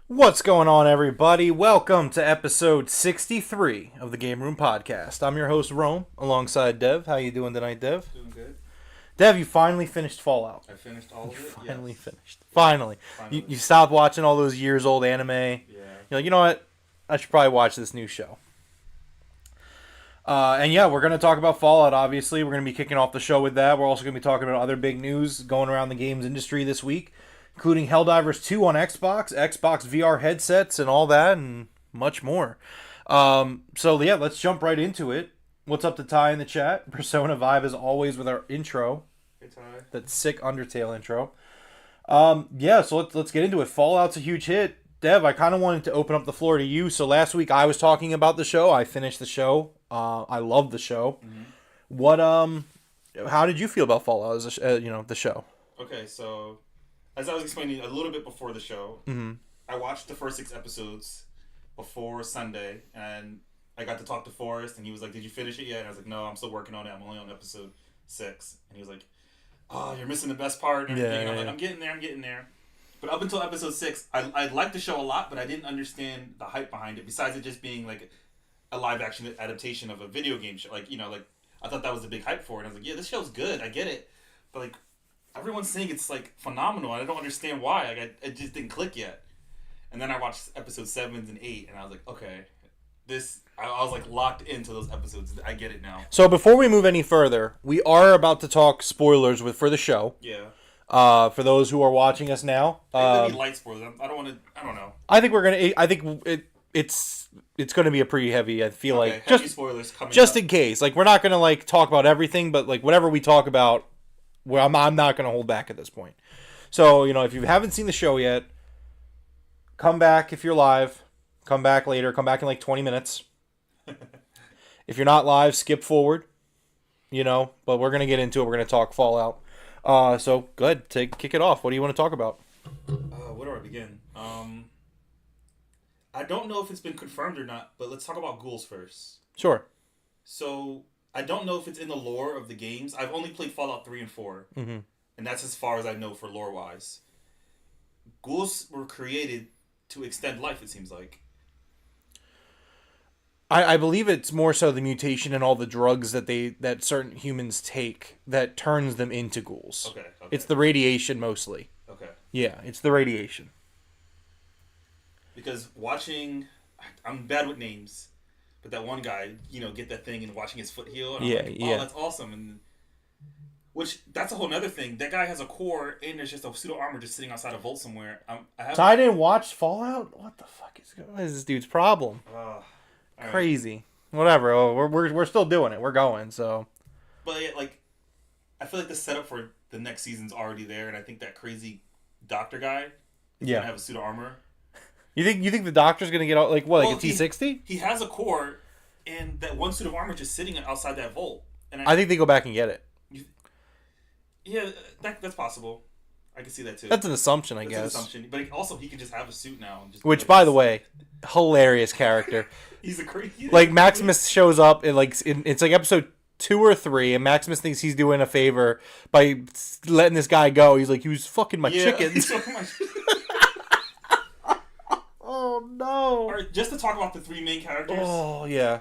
What's going on, everybody? Welcome to episode 63 of the Game Room Podcast. I'm your host, Rome, alongside Dev. How you doing tonight, Dev? Doing good. Dev, you finally finished Fallout. I finished all of it. Finally yes. finished. Finally. You stopped watching all those years-old anime. Yeah. You're like, you know what? I should probably watch this new show. And yeah, we're going to talk about Fallout, obviously. We're going to be kicking off the show with that. We're also going to be talking about other big news going around the games industry this week, including Helldivers 2 on Xbox, Xbox VR headsets, and all that, and much more. So yeah, let's jump right into it. What's up to Ty in the chat? Persona Vibe as always with our intro. Hey, Ty. That sick Undertale intro. Yeah, so let's get into it. Fallout's a huge hit. Dev, I kind of wanted to open up the floor to you. So last week I was talking about the show. I finished the show. I loved the show. Mm-hmm. How did you feel about Fallout as the show? Okay, so as I was explaining a little bit before the show, I watched the first 6 episodes before Sunday, and I got to talk to Forrest, and he was like, "Did you finish it yet?" And I was like, "No, I'm still working on it. I'm only on episode 6." And he was like, "Oh, you're missing the best part." And everything. And I'm like, "I'm getting there." But up until episode 6, I liked the show a lot, but I didn't understand the hype behind it. Besides it just being like a live action adaptation of a video game show, I thought that was a big hype for it. And I was like, "Yeah, this show's good. I get it," but like everyone's saying it's like phenomenal, and I don't understand why. Like it just didn't click yet. And then I watched episode 7 and 8, and I was like, okay, I was like locked into those episodes. I get it now. So before we move any further, we are about to talk spoilers for the show. Yeah. For those who are watching us now, maybe light spoilers. I don't know. I think we're gonna. I think it's gonna be a pretty heavy. I feel like heavy spoilers coming. Just up. in case, like we're not gonna like talk about everything, but like whatever we talk about, well, I'm not gonna hold back at this point. So if you haven't seen the show yet, come back if you're live. Come back later. Come back in like 20 minutes. If you're not live, skip forward. But we're gonna get into it. We're gonna talk Fallout. So go ahead, kick it off. What do you want to talk about? Where do I begin? I don't know if it's been confirmed or not, but let's talk about ghouls first. Sure. So I don't know if it's in the lore of the games. I've only played Fallout 3 and 4, Mm-hmm. and that's as far as I know for lore wise. Ghouls were created to extend life. It seems like. I believe it's more so the mutation and all the drugs that certain humans take that turns them into ghouls. Okay. It's the radiation mostly. Okay. Yeah, it's the radiation. Because I'm bad with names, but that one guy, get that thing and watching his foot heal. And I'm like, oh, that's awesome. And that's a whole other thing. That guy has a core, and there's just a pseudo armor just sitting outside a vault somewhere. So I didn't watch Fallout. What the fuck what is this dude's problem? Crazy. Right. Whatever. Oh, we're still doing it. We're going. So. But I feel like the setup for the next season's already there, and I think that crazy doctor guy is gonna have a pseudo armor. You think the doctor's gonna get out like what, like a T-60? He has a core, and that one suit of armor just sitting outside that vault. And I think they go back and get it. Yeah, that's possible. I can see that too. That's an assumption, I guess. An assumption, but also he can just have a suit now. And just which, by the way, hilarious character. He's a crazy. Like Maximus shows up and it's like episode 2 or 3, and Maximus thinks he's doing a favor by letting this guy go. He's like, he was fucking my chickens. Oh no! All right, just to talk about the 3 main characters. Oh yeah.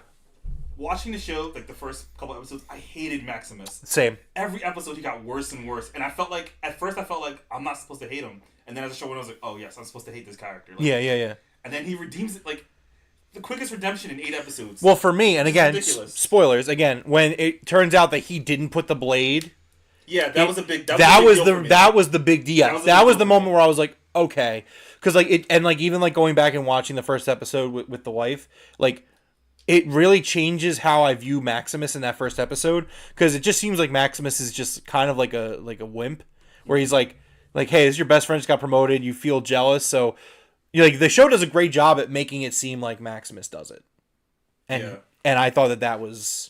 Watching the show, like the first couple episodes, I hated Maximus. Same. Every episode, he got worse and worse, and at first I felt like I'm not supposed to hate him, and then as the show went, I was like, oh yes, I'm supposed to hate this character. Like, yeah. And then he redeems it, like the quickest redemption in 8 episodes. Well, for me, and again, spoilers. Again, when it turns out that he didn't put the blade. Yeah, that was a big. That was the big deal. That was the moment where I was like, okay, because like it, and like even like going back and watching the first episode with the wife, like. It really changes how I view Maximus in that first episode, because it just seems like Maximus is just kind of like a wimp, where he's like, hey, this is your best friend just got promoted, you feel jealous, so the show does a great job at making it seem like Maximus does it, and I thought that was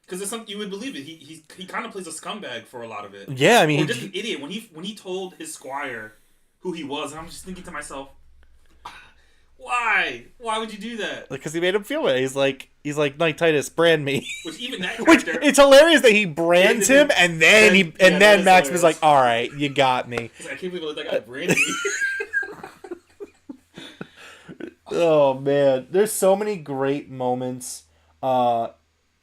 because you would believe it. He kind of plays a scumbag for a lot of it. Yeah, I mean, or just an idiot when he told his squire who he was, and I'm just thinking to myself. Why? Why would you do that? Because he made him feel it. He's like, Knight Titus, brand me. Which even that character... it's hilarious that he brands him, and then Max was like, all right, you got me. I can't believe that guy branded me. Oh, man. There's so many great moments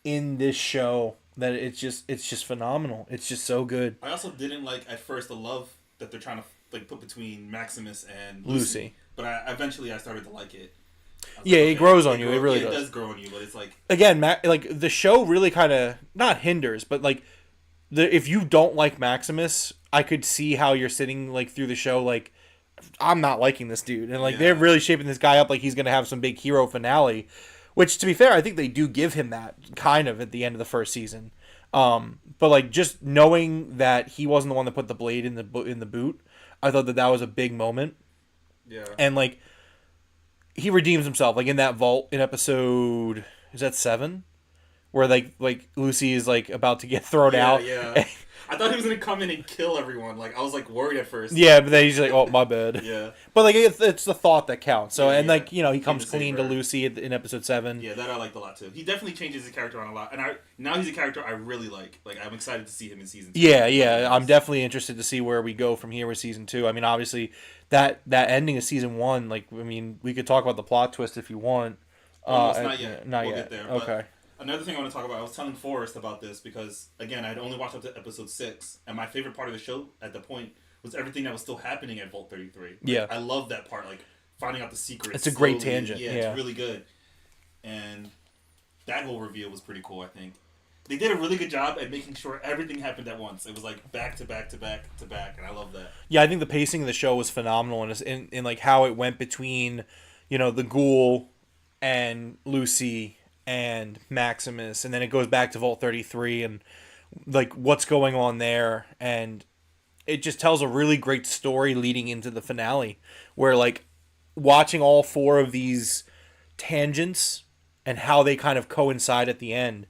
in this show that it's just phenomenal. It's just so good. I also didn't like, at first, the love that they're trying to put between Maximus and Lucy. But eventually I started to like it. It grows on you. It really does. It does grow on you, but it's like... Again, the show really kind of, not hinders, but like, if you don't like Maximus, I could see how you're sitting like through the show like, I'm not liking this dude. And like, they're really shaping this guy up like he's going to have some big hero finale. Which, to be fair, I think they do give him that kind of at the end of the first season. But like, just knowing that he wasn't the one that put the blade in the boot, I thought that was a big moment. Yeah. And like he redeems himself like in that vault in episode, is that 7? Where like Lucy is like about to get thrown out. Yeah. I thought he was gonna come in and kill everyone. Like I was like worried at first. Yeah, but then he's like, oh, my bad. Yeah. But like it's the thought that counts. So like he comes clean to Lucy in episode 7. Yeah, that I liked a lot too. He definitely changes his character on a lot, and now he's a character I really like. Like I'm excited to see him in season 2. Yeah. I'm definitely interested to see where we go from here with season 2. I mean, obviously that ending of season 1. Like, I mean, we could talk about the plot twist if you want. Not yet. Not we'll yet. Get there. Okay. Another thing I want to talk about, I was telling Forrest about this because, again, I had only watched up to episode 6, and my favorite part of the show at the point was everything that was still happening at Vault 33. Like, I love that part, like, finding out the secrets. It's a great tangent. Yeah, it's really good. And that whole reveal was pretty cool, I think. They did a really good job at making sure everything happened at once. It was like back to back to back to back, and I love that. Yeah, I think the pacing of the show was phenomenal, and in like how it went between, the ghoul and Lucy and Maximus, and then it goes back to Vault 33 and like what's going on there, and it just tells a really great story leading into the finale, where like watching all 4 of these tangents and how they kind of coincide at the end,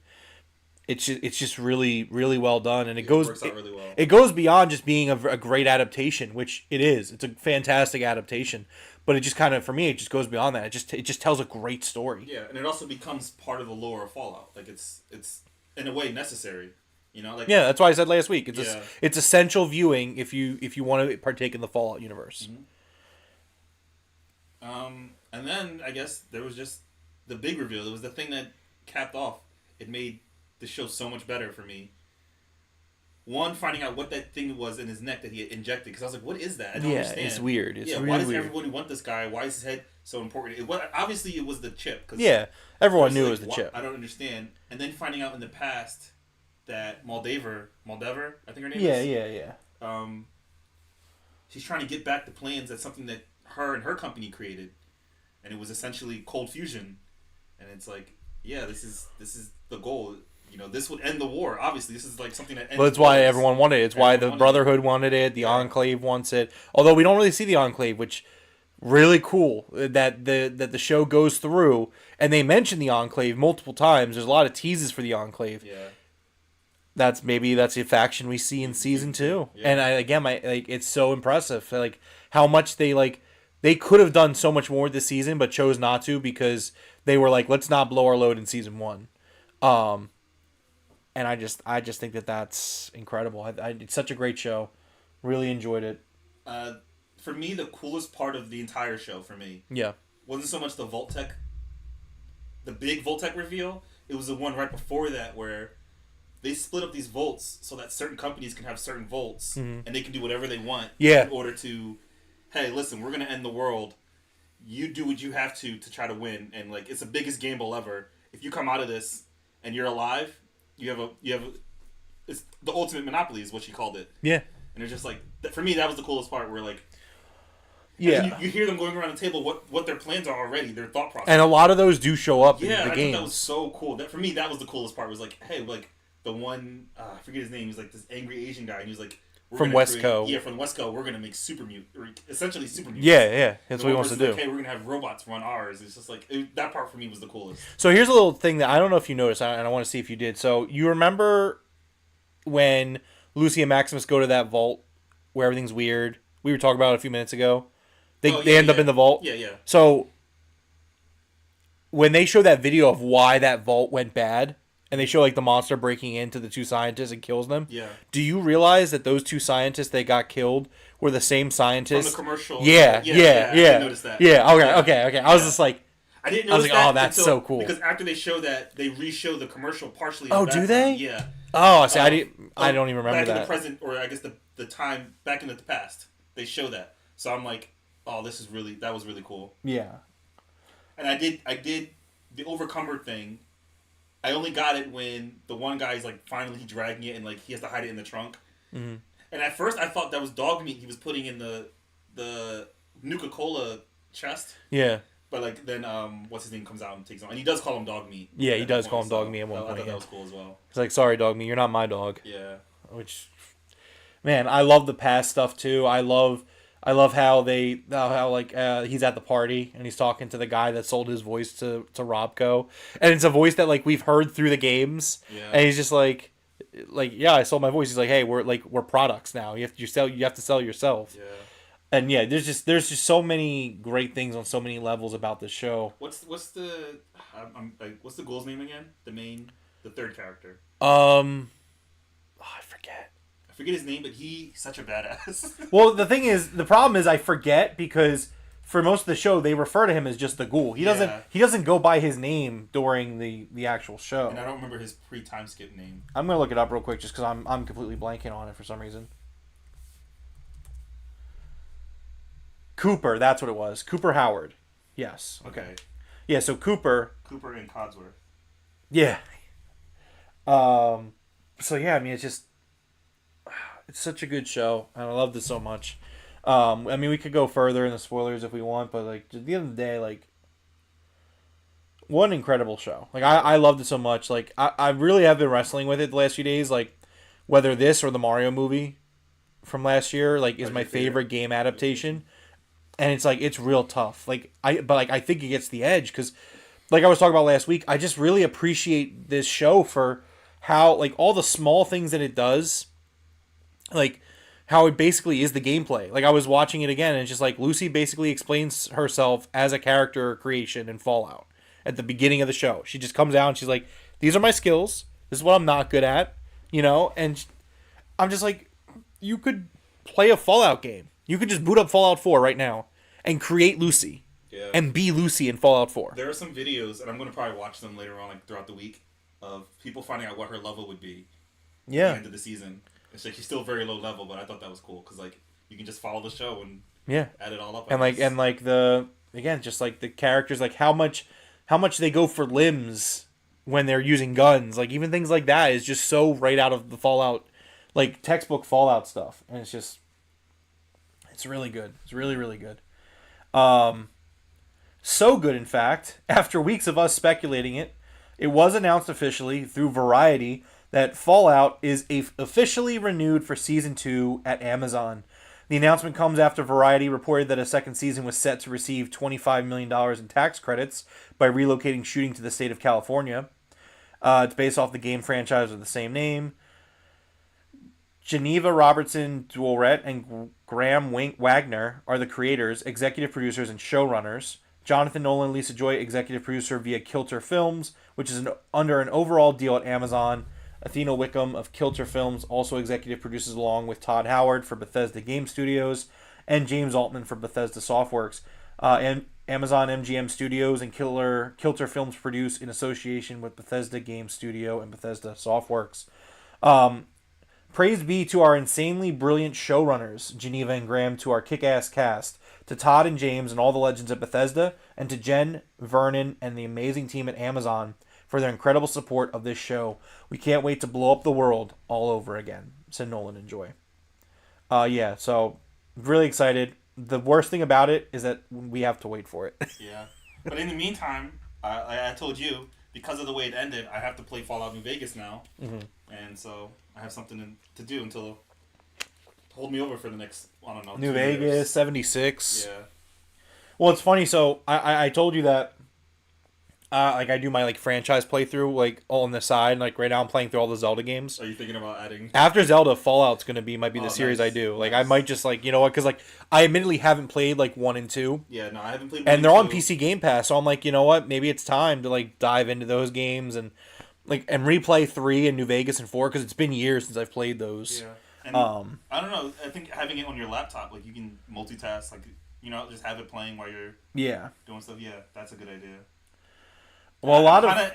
it's just really really well done, and It works out really well. it goes beyond just being a great adaptation, which it is. It's a fantastic adaptation, but it just kind of, for me, it just goes beyond that. It just tells a great story. Yeah, and it also becomes part of the lore of Fallout. Like it's in a way necessary. You know, like Yeah, that's why I said last week. Yeah. It's essential viewing if you want to partake in the Fallout universe. And then I guess there was just the big reveal. It was the thing that capped off. It made the show so much better for me. One, finding out what that thing was in his neck that he had injected, because I was like, "What is that? I don't understand." It's weird. It's really why does weird. everybody want this guy? Why is his head so important? Obviously, it was the chip. Cause Yeah, everyone knew like, it was the chip. I don't understand. And then finding out in the past that Moldaver, I think her name Yeah, is. yeah. She's trying to get back the plans. That's something that her and her company created, and it was essentially cold fusion. And it's like, yeah, this is the goal. You know, this would end the war. Obviously, this is like something that ends. But it's why everyone wanted it. It's why the Brotherhood wanted it. The Yeah. Enclave wants it. Although we don't really see the Enclave, which really cool that the show goes through, and they mention the Enclave multiple times. There's a lot of teases for the Enclave. Yeah. That's a faction we see in season 2. Yeah. And it's so impressive. Like how much they could have done so much more this season, but chose not to because they were like, let's not blow our load in season 1. And I just think that's incredible. It's such a great show. Really enjoyed it. For me, the coolest part of the entire show for me Yeah. wasn't so much the Voltec, the big Voltec reveal. It was the one right before that where they split up these volts so that certain companies can have certain volts and they can do whatever they want Yeah. in order to, hey, listen, we're going to end the world. You do what you have to try to win. And like, it's the biggest gamble ever. If you come out of this and you're alive, it's the ultimate monopoly is what she called it. Yeah. And it's just like, for me, that was the coolest part where like, Yeah. you hear them going around the table, what their plans are already, their thought process. And a lot of those do show up in Yeah, the I games. thought that was so cool. That for me, that was the coolest part. Was like, hey, like the one I forget his name. He was like this angry Asian guy, and he was like From Westco. Yeah, from Westco, we're gonna make super essentially super mutants. Yeah. That's what he wants to do. Like, hey, we're gonna have robots run ours. It's just like that part for me was the coolest. So here's a little thing that I don't know if you noticed, and I want to see if you did. So you remember when Lucy and Maximus go to that vault where everything's weird? We were talking about it a few minutes ago. They end up in the vault. Yeah. So when they show that video of why that vault went bad, and they show like the monster breaking into the two scientists and kills them. Yeah. Do you realize that those two scientists that got killed were the same scientists? From the commercial. Yeah. I didn't notice that. Yeah. Okay. I was just like, I didn't I was notice like, that oh, that's until, so cool. Because after they show that, they re-show the commercial partially. Oh, in the do background. they? Yeah. oh, see, I don't even remember back that. in the present, or I guess the time back in the past, they show that. So I'm like, oh, that was really cool. Yeah. And I did the Overcomer thing. I only got it when the one guy is like finally dragging it and like he has to hide it in the trunk. Mm-hmm. And at first I thought that was dog meat he was putting in the Nuka-Cola chest. Yeah. But like then what's his name comes out and takes on, and he does call him dog meat. Yeah, he does call him so dog meat at one I point. thought Yeah. that was cool as well. He's like, sorry, dog meat, you're not my dog. Yeah. Which, man, I love the past stuff too. I love how he's at the party and he's talking to the guy that sold his voice to Robco, and it's a voice that like we've heard through the games. Yeah. And he's just like yeah, I sold my voice. He's like, hey, we're products now. You have to sell yourself. Yeah. And yeah, there's just so many great things on so many levels about this show. What's the what's the ghoul's name again? The third character. I forget. I forget his name, but he's such a badass. Well, the problem is I forget because for most of the show they refer to him as just the ghoul. He doesn't go by his name during the actual show. And I don't remember his pre-time skip name. I'm gonna look it up real quick just because I'm completely blanking on it for some reason. Cooper, that's what it was. Cooper Howard. Yes. Okay. Yeah, so Cooper And Codsworth. Yeah. So yeah, I mean it's such a good show and I loved it so much. I mean we could go further in the spoilers if we want, but like at the end of the day, like what an incredible show. Like I loved it so much. Like I really have been wrestling with it the last few days, like whether this or the Mario movie from last year like is my favorite game adaptation. And it's like it's real tough. Like I think it gets the edge because like I was talking about last week, I just really appreciate this show for how like all the small things that it does, like how it basically is the gameplay. Like I was watching it again, and it's just like Lucy basically explains herself as a character creation in Fallout at the beginning of the show. She just comes out and she's like, "These are my skills. This is what I'm not good at," And I'm just like, you could play a Fallout game. You could just boot up Fallout 4 right now and create Lucy. Yeah. And be Lucy in Fallout 4. There are some videos, and I'm gonna probably watch them later on, like throughout the week, of people finding out what her level would be. At the end of the season. It's like she's still very low level, but I thought that was cool because like you can just follow the show and add it all up. Just like the characters, like how much they go for limbs when they're using guns, like even things like that is just so right out of the Fallout, like textbook Fallout stuff, and it's really good. It's really really good. So good, in fact, after weeks of us speculating it, it was announced officially through Variety that Fallout is officially renewed for Season 2 at Amazon. The announcement comes after Variety reported that a second season was set to receive $25 million in tax credits by relocating shooting to the state of California. It's based off the game franchise with the same name. Geneva Robertson Dworet and Graham Wagner are the creators, executive producers, and showrunners. Jonathan Nolan and Lisa Joy, executive producer via Kilter Films, which is under an overall deal at Amazon. Athena Wickham of Kilter Films also executive produces along with Todd Howard for Bethesda Game Studios and James Altman for Bethesda Softworks. And Amazon MGM Studios and Kilter Films produce in association with Bethesda Game Studio and Bethesda Softworks. Praise be to our insanely brilliant showrunners, Geneva and Graham, to our kick-ass cast, to Todd and James and all the legends at Bethesda, and to Jen, Vernon, and the amazing team at Amazon for their incredible support of this show. We can't wait to blow up the world all over again, said Nolan and Joy. So really excited. The worst thing about it is that we have to wait for it. Yeah. But in the meantime, I told you, because of the way it ended, I have to play Fallout New Vegas now. Mm-hmm. And so I have something to do until hold me over for the next, I don't know, New Vegas, years. 76. Yeah. Well, it's funny. So I told you that I do my franchise playthrough all on the side. Like right now I'm playing through all the Zelda games. Are you thinking about adding? After Zelda, Fallout's might be the series nice. I do. Nice. I might just you know what? Because I admittedly haven't played 1 and 2. Yeah, no, I haven't played. And they're on PC Game Pass, so I'm you know what? Maybe it's time to dive into those games and and replay 3 and New Vegas and 4 because it's been years since I've played those. Yeah. And I don't know. I think having it on your laptop, you can multitask, just have it playing while you're doing stuff. Yeah, that's a good idea. Well,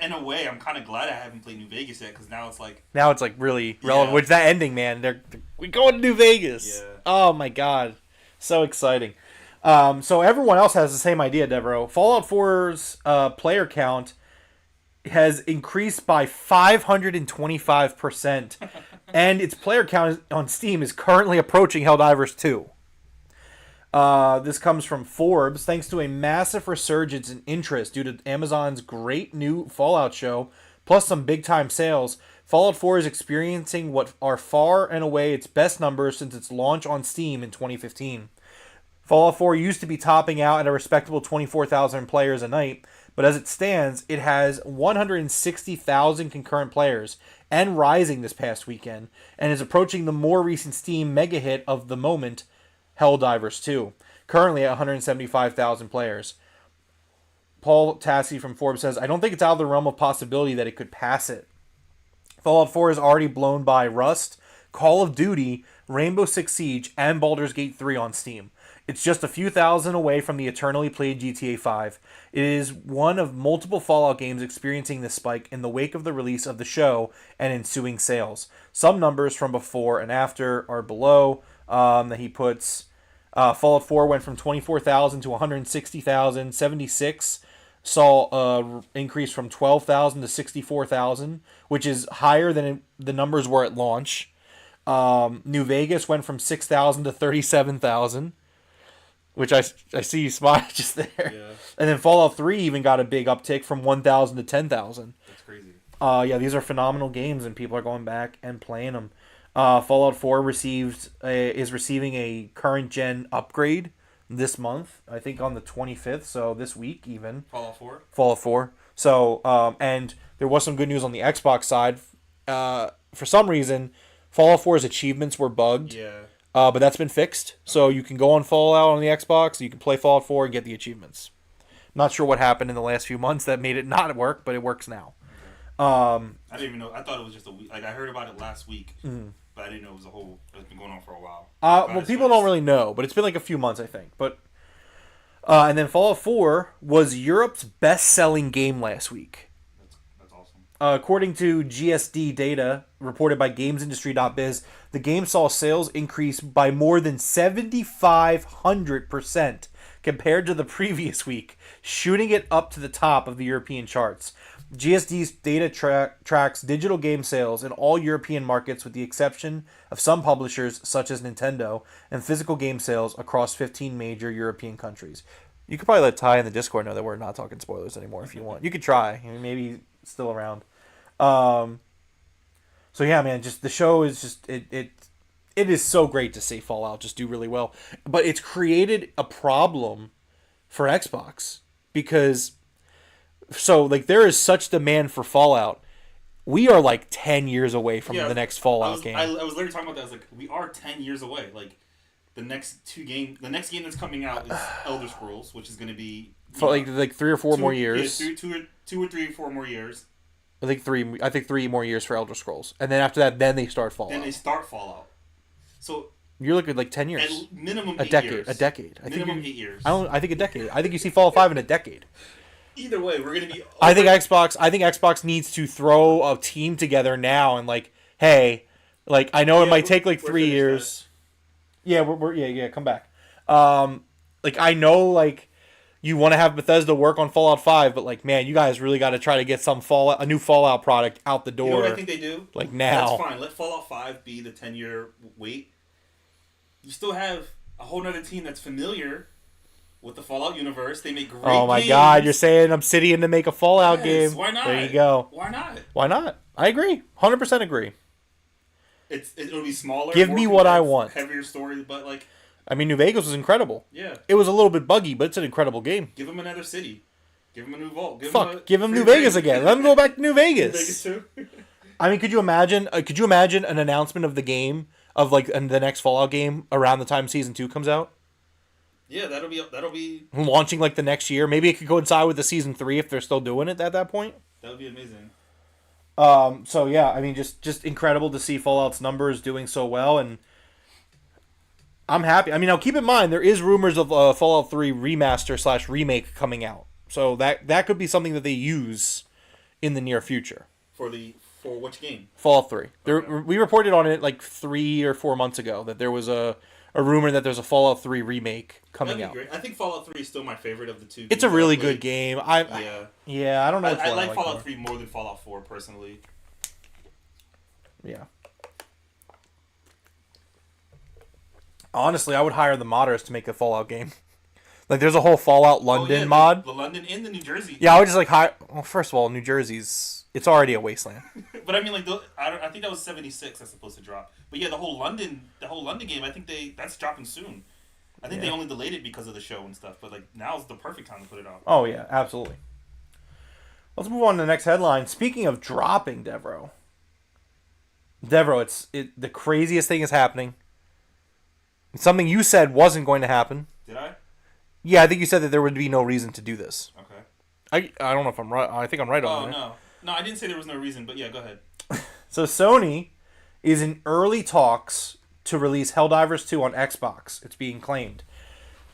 in a way, I'm kind of glad I haven't played New Vegas yet because now it's really relevant. Which that ending, man, we going to New Vegas. Yeah. Oh my god, so exciting. So everyone else has the same idea, Devro. Fallout 4's player count has increased by 525%, and its player count on Steam is currently approaching Helldivers 2. This comes from Forbes. Thanks to a massive resurgence in interest due to Amazon's great new Fallout show, plus some big-time sales, Fallout 4 is experiencing what are far and away its best numbers since its launch on Steam in 2015. Fallout 4 used to be topping out at a respectable 24,000 players a night, but as it stands, it has 160,000 concurrent players, and rising this past weekend, and is approaching the more recent Steam mega hit of the moment, Helldivers 2, currently at 175,000 players. Paul Tassi from Forbes says, I don't think it's out of the realm of possibility that it could pass it. Fallout 4 is already blown by Rust, Call of Duty, Rainbow Six Siege, and Baldur's Gate 3 on Steam. It's just a few thousand away from the eternally played GTA 5. It is one of multiple Fallout games experiencing this spike in the wake of the release of the show and ensuing sales. Some numbers from before and after are below. That he puts Fallout 4 went from 24,000 to 160,000. 76 saw an increase from 12,000 to 64,000, which is higher than the numbers were at launch. New Vegas went from 6,000 to 37,000, which I see you smile just there. Yeah. And then Fallout 3 even got a big uptick from 1,000 to 10,000. That's crazy. These are phenomenal games, and people are going back and playing them. Fallout 4 is receiving a current gen upgrade this month. I think on the 25th, so this week even. Fallout 4. Fallout 4. So and there was some good news on the Xbox side. for some reason, Fallout 4's achievements were bugged. Yeah. But that's been fixed. So you can go on Fallout on the Xbox, you can play Fallout 4 and get the achievements. Not sure what happened in the last few months that made it not work, but it works now. I didn't even know. I thought it was just a week. Like, I heard about it last week, but I didn't know it was a whole. It's been going on for a while. Well, people don't really know, but it's been like a few months, I think. But and then Fallout 4 was Europe's best-selling game last week. That's awesome. According to GSD data reported by GamesIndustry.biz, the game saw sales increase by more than 7,500% compared to the previous week, shooting it up to the top of the European charts. GSD's data tracks digital game sales in all European markets with the exception of some publishers such as Nintendo, and physical game sales across 15 major European countries. You could probably let Ty in the Discord know that we're not talking spoilers anymore if you want. You could try. I mean, maybe it's still around. So yeah, man, just the show is just it is so great to see Fallout just do really well. But it's created a problem for Xbox because there is such demand for Fallout. We are like 10 years away from the next Fallout game. I was literally talking about that. I was like, we are 10 years away. Like the next game that's coming out is Elder Scrolls, which is going to be for like 3 or 4 more years. Yeah, two or 3 or 4 more years. I think 3 more years for Elder Scrolls, and then after that, then they start Fallout. So you're looking at like 10 years, at minimum a 8 decade, years. a decade. Minimum 8 years. I think a decade. I think you see Fallout 5 in a decade. Either way, we're gonna be. I think Xbox needs to throw a team together now and like, hey, like I know it might take like 3 years. Yeah, we're come back. Like I know like you want to have Bethesda work on Fallout 5, but like man, you guys really got to try to get a new Fallout product out the door. You know what I think they do? Like now. That's fine. Let Fallout 5 be the 10-year wait. You still have a whole nother team that's familiar with the Fallout universe. They make great games. Oh my god, you're saying Obsidian to make a Fallout game. Why not? There you go. Why not? Why not? I agree. 100% agree. It'll be smaller. Give me what I want. Heavier story, but like... I mean, New Vegas was incredible. Yeah. It was a little bit buggy, but it's an incredible game. Give them another city. Give them a new vault. Give them New Vegas again. Let them go back to New Vegas. Vegas too. I mean, could you imagine an announcement of the game of like the next Fallout game around the time Season 2 comes out? Yeah, that'll be launching like the next year. Maybe it could coincide with the Season 3 if they're still doing it at that point. That would be amazing. So yeah, I mean, just incredible to see Fallout's numbers doing so well, and I'm happy. I mean, now keep in mind there is rumors of Fallout 3 remaster / remake coming out, so that could be something that they use in the near future. For which game? Fallout 3. Okay. We reported on it like 3 or 4 months ago that there was a rumor that there's a Fallout 3 remake coming out. Great. I think Fallout 3 is still my favorite of the two. It's a really good game. I don't know. I like Fallout 3 more than Fallout 4 personally. Yeah. Honestly, I would hire the modders to make a Fallout game. Like, there's a whole Fallout London mod. The London and the New Jersey. Yeah, I would just like hire. Well, first of all, New Jersey's it's already a wasteland. But I mean, like, I think that was 76 that's supposed to drop. But yeah, the whole London game, I think that's dropping soon. I think they only delayed it because of the show and stuff. But like, now's the perfect time to put it out. Oh yeah, absolutely. Let's move on to the next headline. Speaking of dropping, Devro, the craziest thing is happening. It's something you said wasn't going to happen. Did I? Yeah, I think you said that there would be no reason to do this. Okay. I don't know if I'm right. I think I'm right on that. Oh, no, I didn't say there was no reason, but yeah, go ahead. So Sony is in early talks to release Helldivers 2 on Xbox. It's being claimed.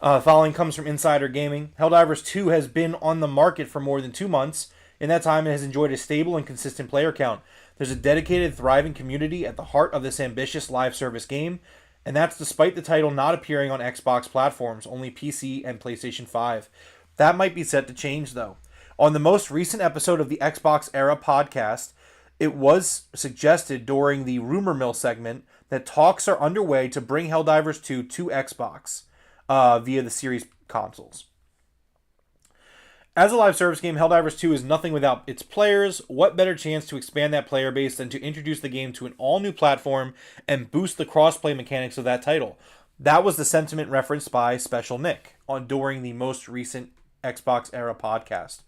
Following comes from Insider Gaming. Helldivers 2 has been on the market for more than 2 months. In that time, it has enjoyed a stable and consistent player count. There's a dedicated, thriving community at the heart of this ambitious live service game, and that's despite the title not appearing on Xbox platforms, only PC and PlayStation 5. That might be set to change, though. On the most recent episode of the Xbox Era podcast, it was suggested during the Rumor Mill segment that talks are underway to bring Helldivers 2 to Xbox via the series consoles. As a live service game, Helldivers 2 is nothing without its players. What better chance to expand that player base than to introduce the game to an all-new platform and boost the cross-play mechanics of that title? That was the sentiment referenced by Special Nick during the most recent Xbox Era podcast.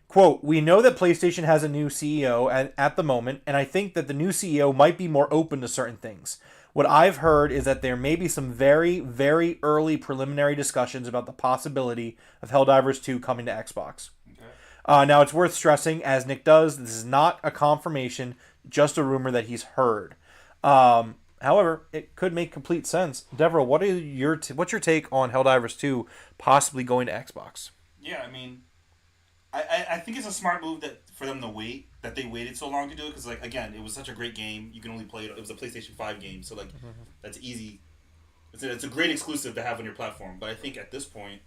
Quote, we know that PlayStation has a new CEO at the moment, and I think that the new CEO might be more open to certain things. What I've heard is that there may be some very, very early preliminary discussions about the possibility of Helldivers 2 coming to Xbox. Okay. Now, it's worth stressing, as Nick does, this is not a confirmation, just a rumor that he's heard. However, it could make complete sense. Devro, what's your take on Helldivers 2 possibly going to Xbox? Yeah, I mean, I think it's a smart move that for them to wait, that they waited so long to do it, because, like, again, it was such a great game. You can only play it. It was a PlayStation 5 game, so, like, that's easy. It's a great exclusive to have on your platform. But I think at this point,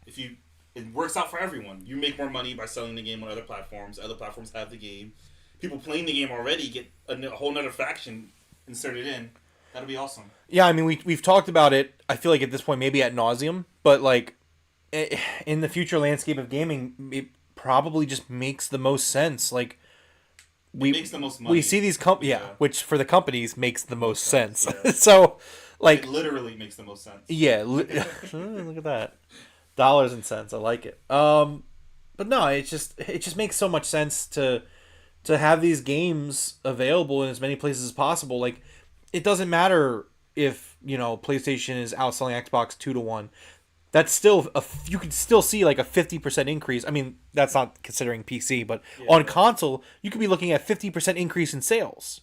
it works out for everyone. You make more money by selling the game on other platforms. Other platforms have the game. People playing the game already get a whole nother faction inserted in. That'll be awesome. Yeah, I mean, we've talked about it, I feel like at this point, maybe ad nauseum, but, like, in the future landscape of gaming, it probably just makes the most sense. Like, It makes the most money. we see these which for the companies makes the most sense. Yeah. So, like, it literally makes the most sense. yeah, look at that, dollars and cents. I like it. But no, it just makes so much sense to have these games available in as many places as possible. Like, it doesn't matter if PlayStation is outselling Xbox 2-1. That's still you could still see like a 50% increase. I mean, that's not considering PC, but on console, you could be looking at 50% increase in sales.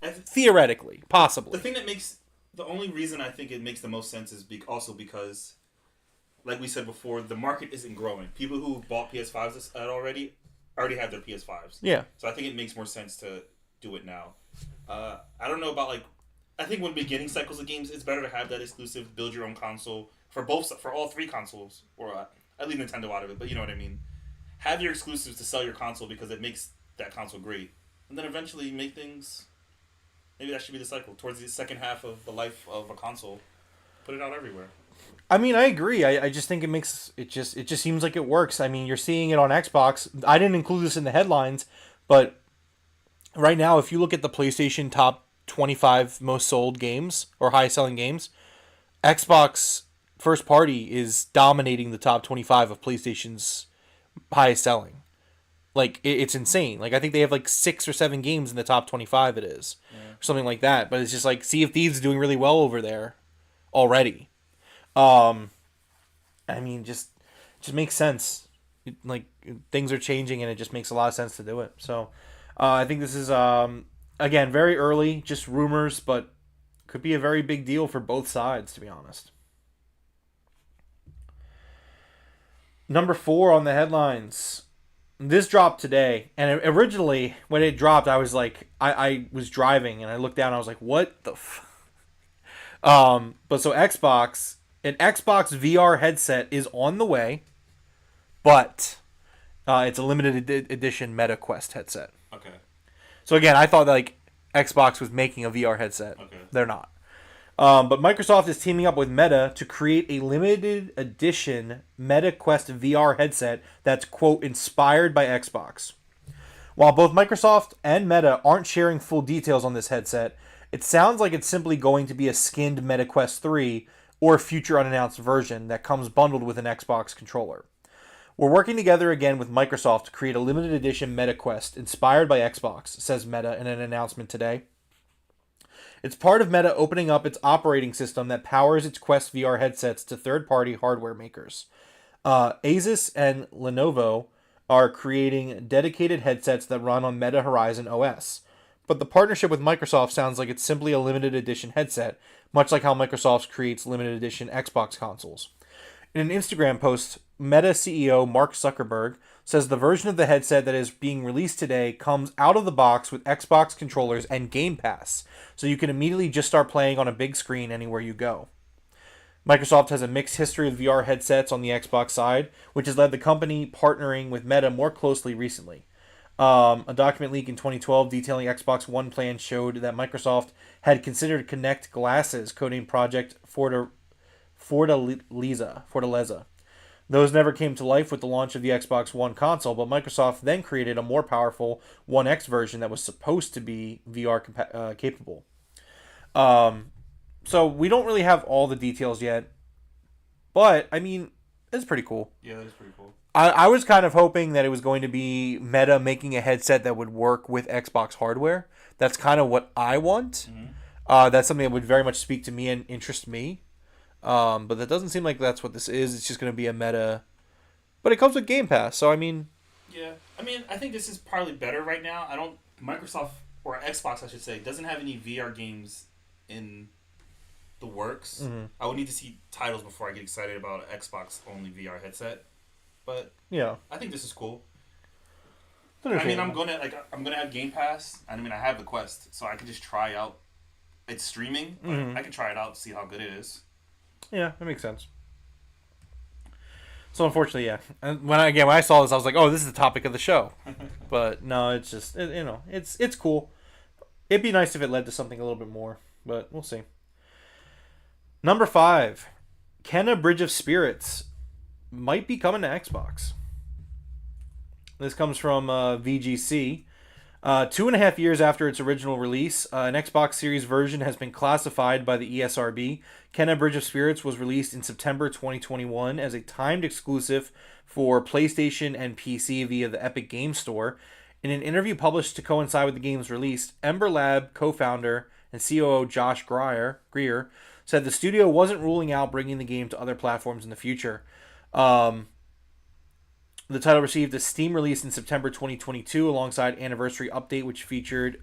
Theoretically, possibly. The only reason I think it makes the most sense is also because, like we said before, the market isn't growing. People who bought PS5s already have their PS5s. Yeah. So I think it makes more sense to do it now. I don't know about I think when beginning cycles of games, it's better to have that exclusive, build your own console for all three consoles, or I leave Nintendo out of it, but you know what I mean. Have your exclusives to sell your console because it makes that console great, and then eventually make things. Maybe that should be the cycle towards the second half of the life of a console. Put it out everywhere. I mean, I agree. I just think it just seems like it works. I mean, you're seeing it on Xbox. I didn't include this in the headlines, but right now, if you look at the PlayStation top 25 most sold games or high selling games, Xbox first party is dominating the top 25 of PlayStation's highest selling. Like, it's insane. Like, I think they have like 6 or 7 games in the top 25 it is. Yeah. Or something like that. But it's just like Sea of Thieves is doing really well over there already. I mean, just makes sense. Like, things are changing and it just makes a lot of sense to do it. So, I think this is again, very early, just rumors, but could be a very big deal for both sides, to be honest. Number 4 on the headlines. This dropped today, and originally when it dropped, I was like, I was driving and I looked down and I was like, what the but so an Xbox VR headset is on the way, but it's a limited edition Meta Quest headset. Okay. So again, I thought that, like, Xbox was making a VR headset. Okay. They're not. But Microsoft is teaming up with Meta to create a limited edition Meta Quest VR headset that's, quote, inspired by Xbox. While both Microsoft and Meta aren't sharing full details on this headset, it sounds like it's simply going to be a skinned Meta Quest 3 or future unannounced version that comes bundled with an Xbox controller. We're working together again with Microsoft to create a limited edition Meta Quest inspired by Xbox, says Meta in an announcement today. It's part of Meta opening up its operating system that powers its Quest VR headsets to third-party hardware makers. Asus and Lenovo are creating dedicated headsets that run on Meta Horizon OS. But the partnership with Microsoft sounds like it's simply a limited edition headset, much like how Microsoft creates limited edition Xbox consoles. In an Instagram post, Meta CEO Mark Zuckerberg says the version of the headset that is being released today comes out of the box with Xbox controllers and Game Pass, so you can immediately just start playing on a big screen anywhere you go. Microsoft has a mixed history of VR headsets on the Xbox side, which has led the company partnering with Meta more closely recently. A document leak in 2012 detailing Xbox One plans showed that Microsoft had considered Kinect glasses, codenamed Project Fortaleza. Those never came to life with the launch of the Xbox One console, but Microsoft then created a more powerful One X version that was supposed to be VR capable. So we don't really have all the details yet, but I mean, it's pretty cool. Yeah, that is pretty cool. I was kind of hoping that it was going to be Meta making a headset that would work with Xbox hardware. That's kind of what I want. That's something that would very much speak to me and interest me. But that doesn't seem like that's what this is. It's just going to be a Meta. But it comes with Game Pass, so I mean... Yeah. I mean, I think this is probably better right now. Microsoft, or Xbox I should say, doesn't have any VR games in the works. I would need to see titles before I get excited about an Xbox-only VR headset. But yeah, I think this is cool. I mean, I'm gonna have Game Pass. I mean, I have the Quest, so I can just try out. It's streaming, but I can try it out, see how good it is. Yeah, that makes sense. So unfortunately, yeah. And when I saw this, I was like, "Oh, this is the topic of the show." But no, it's just it's cool. It'd be nice if it led to something a little bit more, but we'll see. Number 5, Kenna Bridge of Spirits might be coming to Xbox. This comes from VGC. 2.5 years after its original release, an Xbox Series version has been classified by the ESRB. Kenna Bridge of Spirits was released in September 2021 as a timed exclusive for PlayStation and PC via the Epic Games Store. In an interview published to coincide with the game's release, Ember Lab co-founder and COO Josh Greer said the studio wasn't ruling out bringing the game to other platforms in the future. The title received a Steam release in September 2022 alongside Anniversary Update, which featured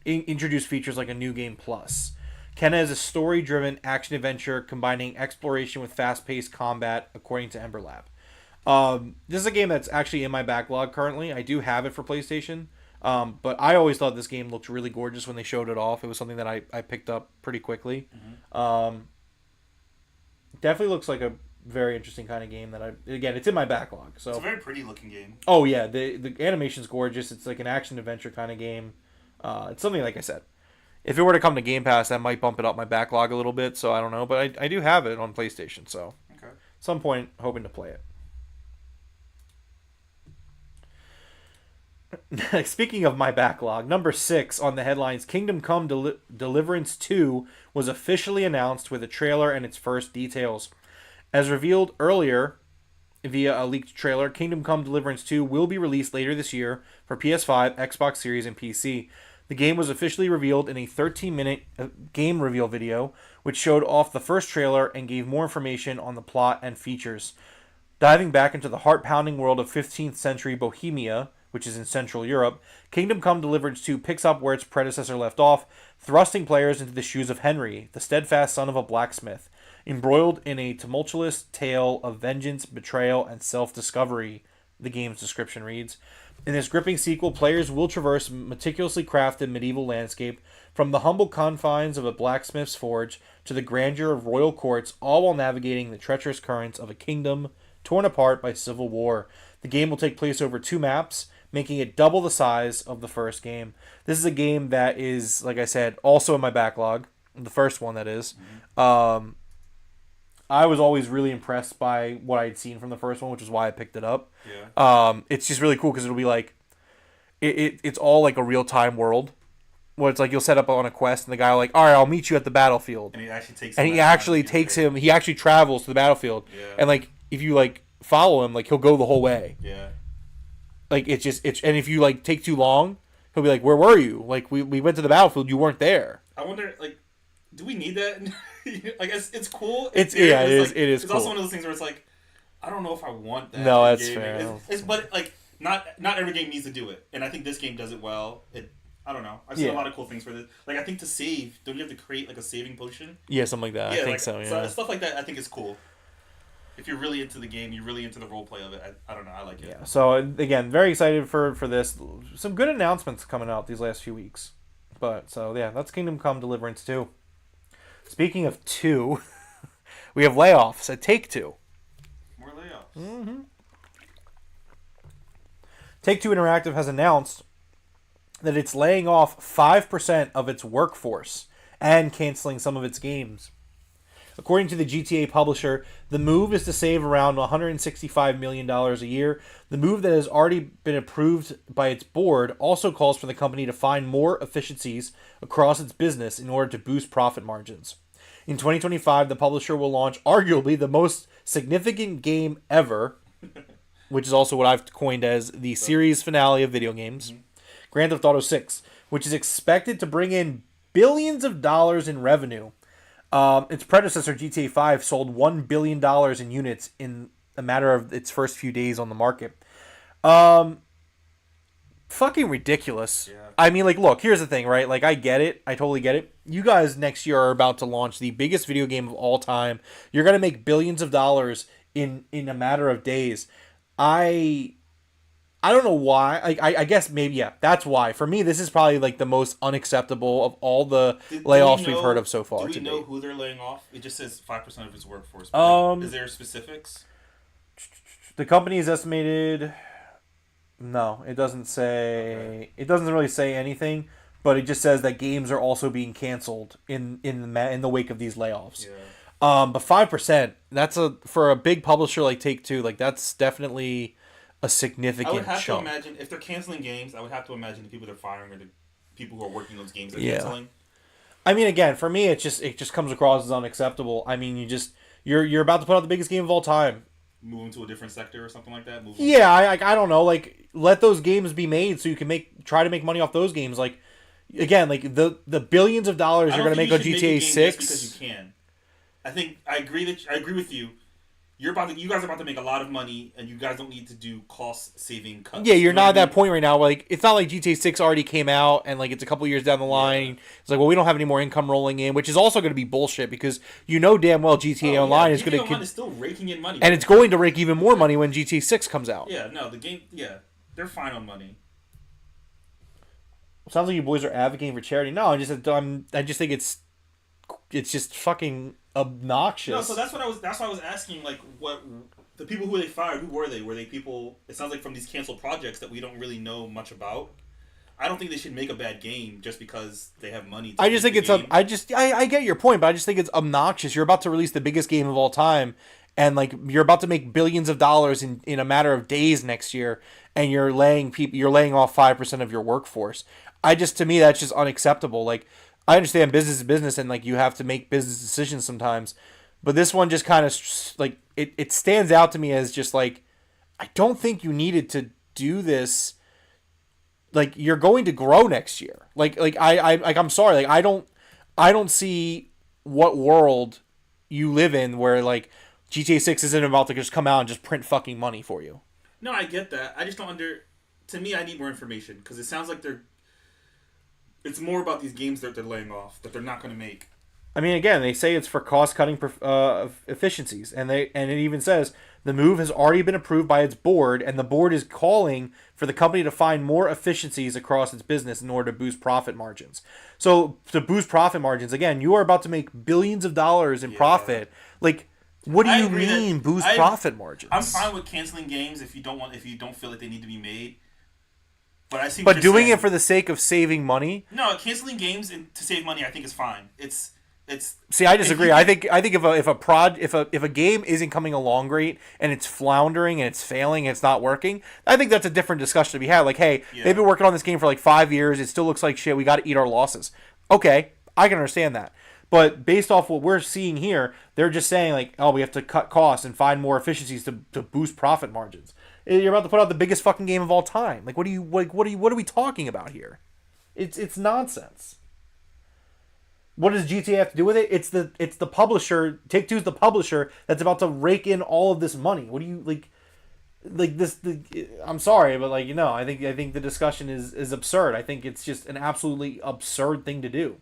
introduced features like a new game plus. Kenna is a story-driven action-adventure combining exploration with fast-paced combat, according to Ember Lab. This is a game that's actually in my backlog currently. I do have it for PlayStation, but I always thought this game looked really gorgeous when they showed it off. It was something that I picked up pretty quickly. Definitely looks like a very interesting kind of game that it's in my backlog. So it's a very pretty looking game. Oh yeah, the animation's gorgeous. It's like an action adventure kind of game. It's something, like I said, if it were to come to Game Pass, that might bump it up my backlog a little bit. So I don't know, but I do have it on PlayStation. So at some point, hoping to play it. Speaking of my backlog, number 6 on the headlines, Kingdom Come Deliverance 2 was officially announced with a trailer and its first details. As revealed earlier via a leaked trailer, Kingdom Come Deliverance 2 will be released later this year for PS5, Xbox Series, and PC. The game was officially revealed in a 13-minute game reveal video, which showed off the first trailer and gave more information on the plot and features. Diving back into the heart-pounding world of 15th century Bohemia, which is in Central Europe, Kingdom Come Deliverance 2 picks up where its predecessor left off, thrusting players into the shoes of Henry, the steadfast son of a blacksmith, embroiled in a tumultuous tale of vengeance, betrayal, and self-discovery, the game's description reads. In this gripping sequel, players will traverse meticulously crafted medieval landscape, from the humble confines of a blacksmith's forge to the grandeur of royal courts, all while navigating the treacherous currents of a kingdom torn apart by civil war. The game will take place over 2 maps, making it double the size of the first game. This is a game that is, like I said, also in my backlog. The first one, that is. I was always really impressed by what I had seen from the first one, which is why I picked it up. Yeah. It's just really cool because it'll be like, it's all like a real-time world, where it's like you'll set up on a quest and the guy will like, all right, I'll meet you at the battlefield. And he actually takes him, he actually travels to the battlefield. Yeah. And like, if you like follow him, like he'll go the whole way. Yeah. Like and if you like take too long, he'll be like, where were you? Like we went to the battlefield, you weren't there. I wonder, like, do we need that? I guess it's cool. It is cool. It's also one of those things where it's like, I don't know if I want that. No, that's fair. But like, not every game needs to do it, and I think this game does it well. I don't know. I've seen a lot of cool things for this. Like, I think to save, don't you have to create like a saving potion? Yeah, something like that. Yeah, I think so. Yeah. So stuff like that, I think is cool. If you're really into the game, you're really into the role play of it. I don't know. I like it. Yeah. So again, very excited for this. Some good announcements coming out these last few weeks. But so yeah, that's Kingdom Come Deliverance 2. Speaking of 2, we have layoffs at Take-Two. More layoffs. Mm-hmm. Take-Two Interactive has announced that it's laying off 5% of its workforce and canceling some of its games. According to the GTA publisher, the move is to save around $165 million a year. The move that has already been approved by its board also calls for the company to find more efficiencies across its business in order to boost profit margins. In 2025, the publisher will launch arguably the most significant game ever, which is also what I've coined as the series finale of video games. Mm-hmm. Grand Theft Auto 6, which is expected to bring in billions of dollars in revenue. Its predecessor, GTA 5, sold $1 billion in units in a matter of its first few days on the market. Fucking ridiculous. Yeah. I mean, like, look, here's the thing, right? Like, I get it. I totally get it. You guys next year are about to launch the biggest video game of all time. You're going to make billions of dollars in a matter of days. I don't know why. I guess maybe, yeah, that's why. For me, this is probably, like, the most unacceptable of all the layoffs we've heard of so far. Do we know who they're laying off? It just says 5% of its workforce. Is there specifics? The company is estimated... No, it doesn't say. Okay. It doesn't really say anything, but it just says that games are also being canceled in the wake of these layoffs. Yeah. But 5%, that's for a big publisher like Take-Two, like that's definitely a significant chunk. I would have to imagine if they're canceling games. I would have to imagine the people they're firing are the people who are working those games they're canceling. I mean, again, for me, it just comes across as unacceptable. I mean, you're about to put out the biggest game of all time. Move to a different sector or something like that. I don't know. Like, let those games be made so you can try to make money off those games. Like, again, like the billions of dollars you're going to make on GTA 6 because you can. I agree with you. You guys are about to make a lot of money, and you guys don't need to do cost-saving cuts. Yeah, you're not at that point right now. Like, it's not like GTA 6 already came out, and like it's a couple years down the line. Yeah. It's like, well, we don't have any more income rolling in, which is also going to be bullshit because you know damn well GTA Online is going to... Online is still raking in money. And it's going to rake even more money when GTA 6 comes out. Yeah, no, the game... Yeah, they're fine on money. Sounds like you boys are advocating for charity. No, I just think it's just fucking... obnoxious. No, so that's why I was asking, like, what the people who they fired, who were they? Were they people? It sounds like from these canceled projects that we don't really know much about. I don't think they should make a bad game just because they have money. I just think it's I get your point, but I just think it's obnoxious. You're about to release the biggest game of all time, and like you're about to make billions of dollars in a matter of days next year, and you're laying off 5% of your workforce. To me, that's just unacceptable. Like, I understand business is business and like you have to make business decisions sometimes, but this one just kind of like it stands out to me as just like I don't think you needed to do this. Like, you're going to grow next year. I'm sorry, like I don't see what world you live in where like GTA 6 isn't about to just come out and just print fucking money for you. No, I get that. I just don't to me, I need more information because it sounds like it's more about these games that they're laying off that they're not going to make. I mean, again, they say it's for cost-cutting efficiencies, and it even says the move has already been approved by its board, and the board is calling for the company to find more efficiencies across its business in order to boost profit margins. So to boost profit margins, again, you are about to make billions of dollars in profit. Like, what do you mean boost profit margins? I'm fine with canceling games if you don't feel like they need to be made. But doing it for the sake of saving money? No, canceling games to save money, I think is fine. It's. See, I disagree. I think if a game isn't coming along great and it's floundering and it's failing and it's not working, I think that's a different discussion to be had. Like, hey, they've been working on this game for like 5 years. It still looks like shit. We got to eat our losses. Okay, I can understand that. But based off what we're seeing here, they're just saying like, oh, we have to cut costs and find more efficiencies to boost profit margins. You're about to put out the biggest fucking game of all time. Like, what are we talking about here? It's nonsense. What does GTA have to do with it? It's the publisher. Take-Two's the publisher that's about to rake in all of this money. What do you like this? I'm sorry, but like, I think the discussion is absurd. I think it's just an absolutely absurd thing to do.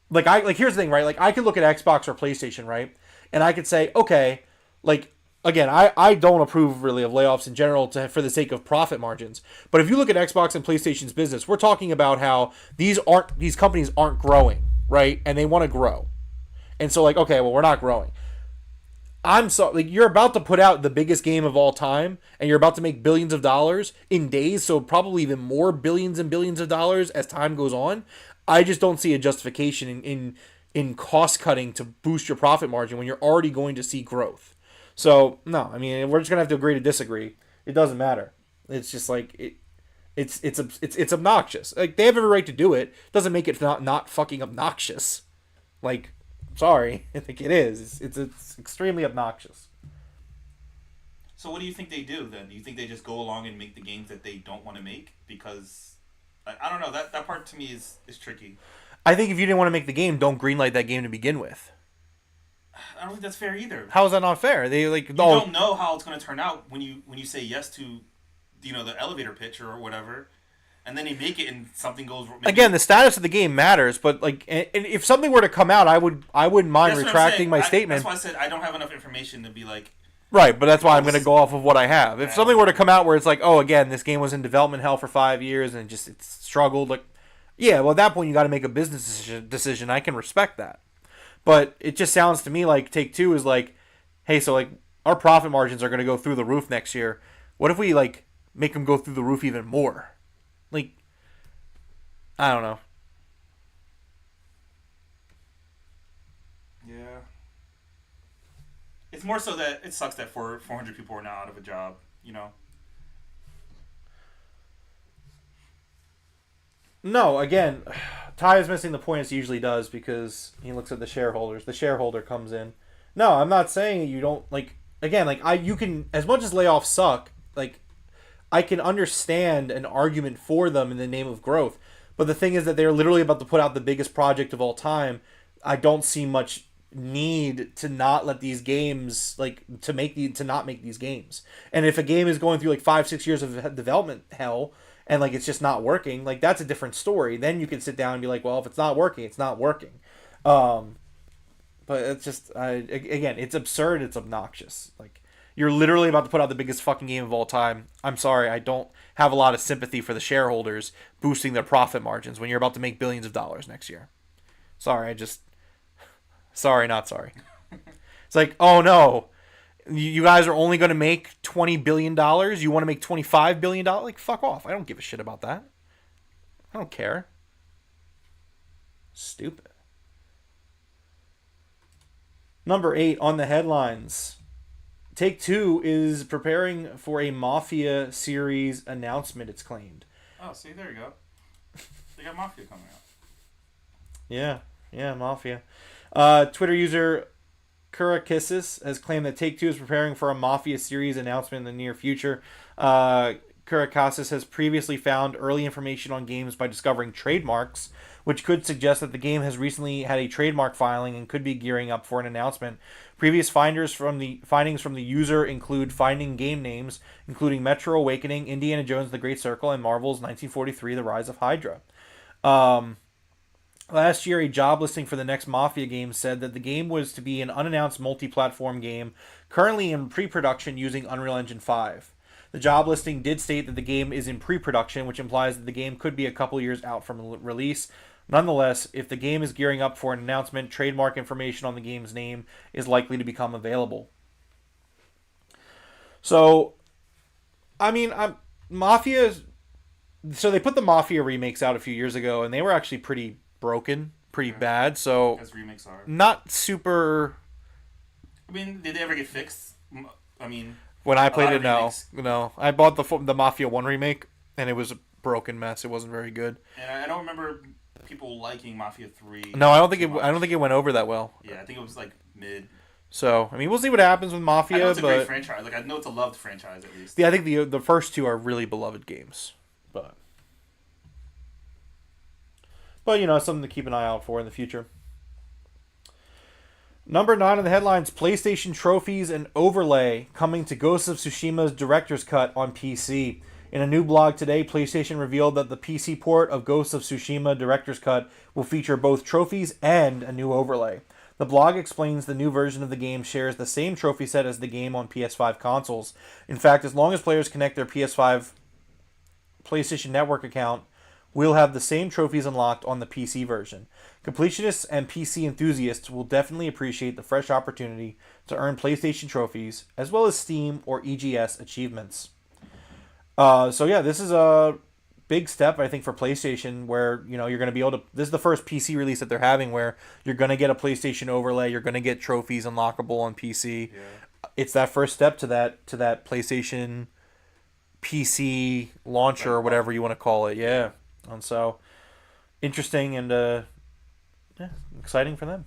Like, here's the thing, right? Like, I could look at Xbox or PlayStation, right, and I could say, okay, like. Again, I don't approve really of layoffs in general for the sake of profit margins. But if you look at Xbox and PlayStation's business, we're talking about how these companies aren't growing, right? And they want to grow. And so like, okay, well, we're not growing. You're about to put out the biggest game of all time and you're about to make billions of dollars in days, so probably even more billions and billions of dollars as time goes on. I just don't see a justification in cost cutting to boost your profit margin when you're already going to see growth. So, no, I mean, we're just going to have to agree to disagree. It doesn't matter. It's just like, it's obnoxious. Like, they have every right to do it. Doesn't make it not fucking obnoxious. Like, sorry. I think it is. It's extremely obnoxious. So what do you think they do then? Do you think they just go along and make the games that they don't want to make? Because I don't know, that part to me is tricky. I think if you didn't want to make the game, don't greenlight that game to begin with. I don't think that's fair either. How is that not fair? They like you don't know how it's going to turn out when you say yes to, the elevator pitch or whatever, and then you make it and something goes wrong. Again, the status of the game matters, but like, and if something were to come out, I wouldn't mind retracting my statement. That's why I said I don't have enough information to be like. Right, but that's why I'm going to go off of what I have. If something were to come out where it's like, oh, again, this game was in development hell for 5 years and it's struggled, like, yeah, well, at that point you got to make a business decision. I can respect that. But it just sounds to me like Take-Two is like, hey, so like our profit margins are going to go through the roof next year. What if we like make them go through the roof even more? Like, I don't know. Yeah. It's more so that it sucks that 400 people are now out of a job, No, again, Ty is missing the point as he usually does because he looks at the shareholders. The shareholder comes in. No, I'm not saying you don't like. Again, like you can, as much as layoffs suck. Like, I can understand an argument for them in the name of growth, but the thing is that they're literally about to put out the biggest project of all time. I don't see much need to not let these games to not make these games. And if a game is going through like 5-6 years of development hell and like it's just not working, like that's a different story. Then you can sit down and be like, well, if it's not working, it's not working. But it's just again, it's absurd, it's obnoxious. Like, you're literally about to put out the biggest fucking game of all time. I'm sorry, I don't have a lot of sympathy for the shareholders boosting their profit margins when you're about to make billions of dollars next year. Sorry, not sorry. It's like, oh no, you guys are only going to make $20 billion? You want to make $25 billion? Like, fuck off. I don't give a shit about that. I don't care. Stupid. Number 8 on the headlines. Take-Two is preparing for a Mafia series announcement, it's claimed. Oh, see, there you go. They got Mafia coming out. Yeah, Mafia. Twitter user Kurakissis has claimed that Take-Two is preparing for a Mafia series announcement in the near future. Kurakissis has previously found early information on games by discovering trademarks, which could suggest that the game has recently had a trademark filing and could be gearing up for an announcement. Previous findings from the user include finding game names, including Metro Awakening, Indiana Jones The Great Circle, and Marvel's 1943 The Rise of Hydra. Last year, a job listing for the next Mafia game said that the game was to be an unannounced multi-platform game currently in pre-production using Unreal Engine 5. The job listing did state that the game is in pre-production, which implies that the game could be a couple years out from release. Nonetheless, if the game is gearing up for an announcement, trademark information on the game's name is likely to become available. So, I mean, Mafia... So they put the Mafia remakes out a few years ago, and they were actually pretty broken, pretty bad, so... As remakes are. Not super... I mean, did they ever get fixed? I mean... When I played it, no. I bought the Mafia 1 remake, and it was a broken mess. It wasn't very good. And I don't remember people liking Mafia 3. No, I don't think it went over that well. Yeah, I think it was like mid. So, I mean, we'll see what happens with Mafia. I know it's a great franchise. Like, I know it's a loved franchise, at least. Yeah, I think the first two are really beloved games. But something to keep an eye out for in the future. Number 9 on the headlines, PlayStation trophies and overlay coming to Ghost of Tsushima's Director's Cut on PC. In a new blog today, PlayStation revealed that the PC port of Ghost of Tsushima Director's Cut will feature both trophies and a new overlay. The blog explains the new version of the game shares the same trophy set as the game on PS5 consoles. In fact, as long as players connect their PS5 PlayStation Network account, we'll have the same trophies unlocked on the PC version. Completionists and PC enthusiasts will definitely appreciate the fresh opportunity to earn PlayStation trophies, as well as Steam or EGS achievements. So yeah, this is a big step, I think, for PlayStation, where you're going to be able to... This is the first PC release that they're having where you're going to get a PlayStation overlay, you're going to get trophies unlockable on PC. Yeah. It's that first step to that PlayStation PC launcher or whatever you want to call it. Yeah. And so, interesting and exciting for them.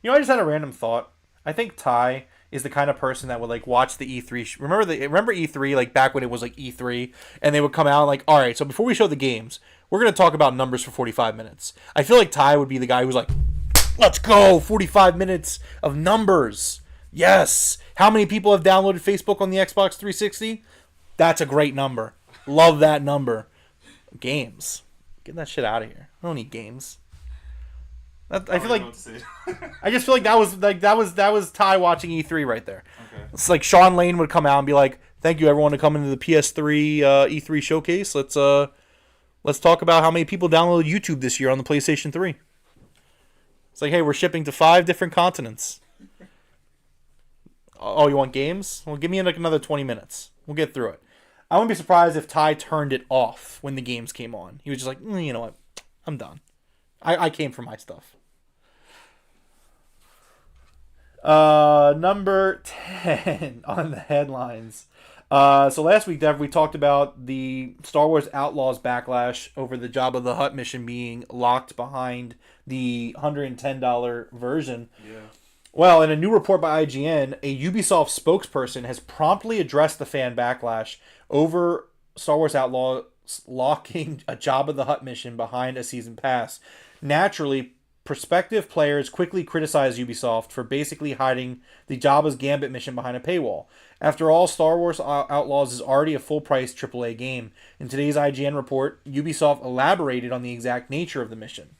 I just had a random thought. I think Ty is the kind of person that would like watch the E3. Remember E3 like back when it was like E3, and they would come out like, all right, so before we show the games, we're gonna talk about numbers for 45 minutes. I feel like Ty would be the guy who's like, let's go, 45 minutes of numbers. Yes. How many people have downloaded Facebook on the Xbox 360? That's a great number. Love that number. Games. Get that shit out of here. I don't need games. I feel like I just feel like that was Ty watching E3 right there. Okay. It's like Sean Lane would come out and be like, "Thank you everyone to come into the PS3 E3 showcase. Let's talk about how many people downloaded YouTube this year on the PlayStation 3." It's like, "Hey, we're shipping to 5 different continents." Oh, you want games? Well, give me like another 20 minutes. We'll get through it. I wouldn't be surprised if Ty turned it off when the games came on. He was just like, you know what? I'm done. I came for my stuff. Number 10 on the headlines. So last week, Dev, we talked about the Star Wars Outlaws backlash over the Jabba the Hutt mission being locked behind the $110 version. Yeah. Well, in a new report by IGN, a Ubisoft spokesperson has promptly addressed the fan backlash over Star Wars Outlaws locking a Jabba the Hutt mission behind a season pass. Naturally, prospective players quickly criticize Ubisoft for basically hiding the Jabba's Gambit mission behind a paywall. After all, Star Wars Outlaws is already a full-price AAA game. In today's IGN report, Ubisoft elaborated on the exact nature of the mission.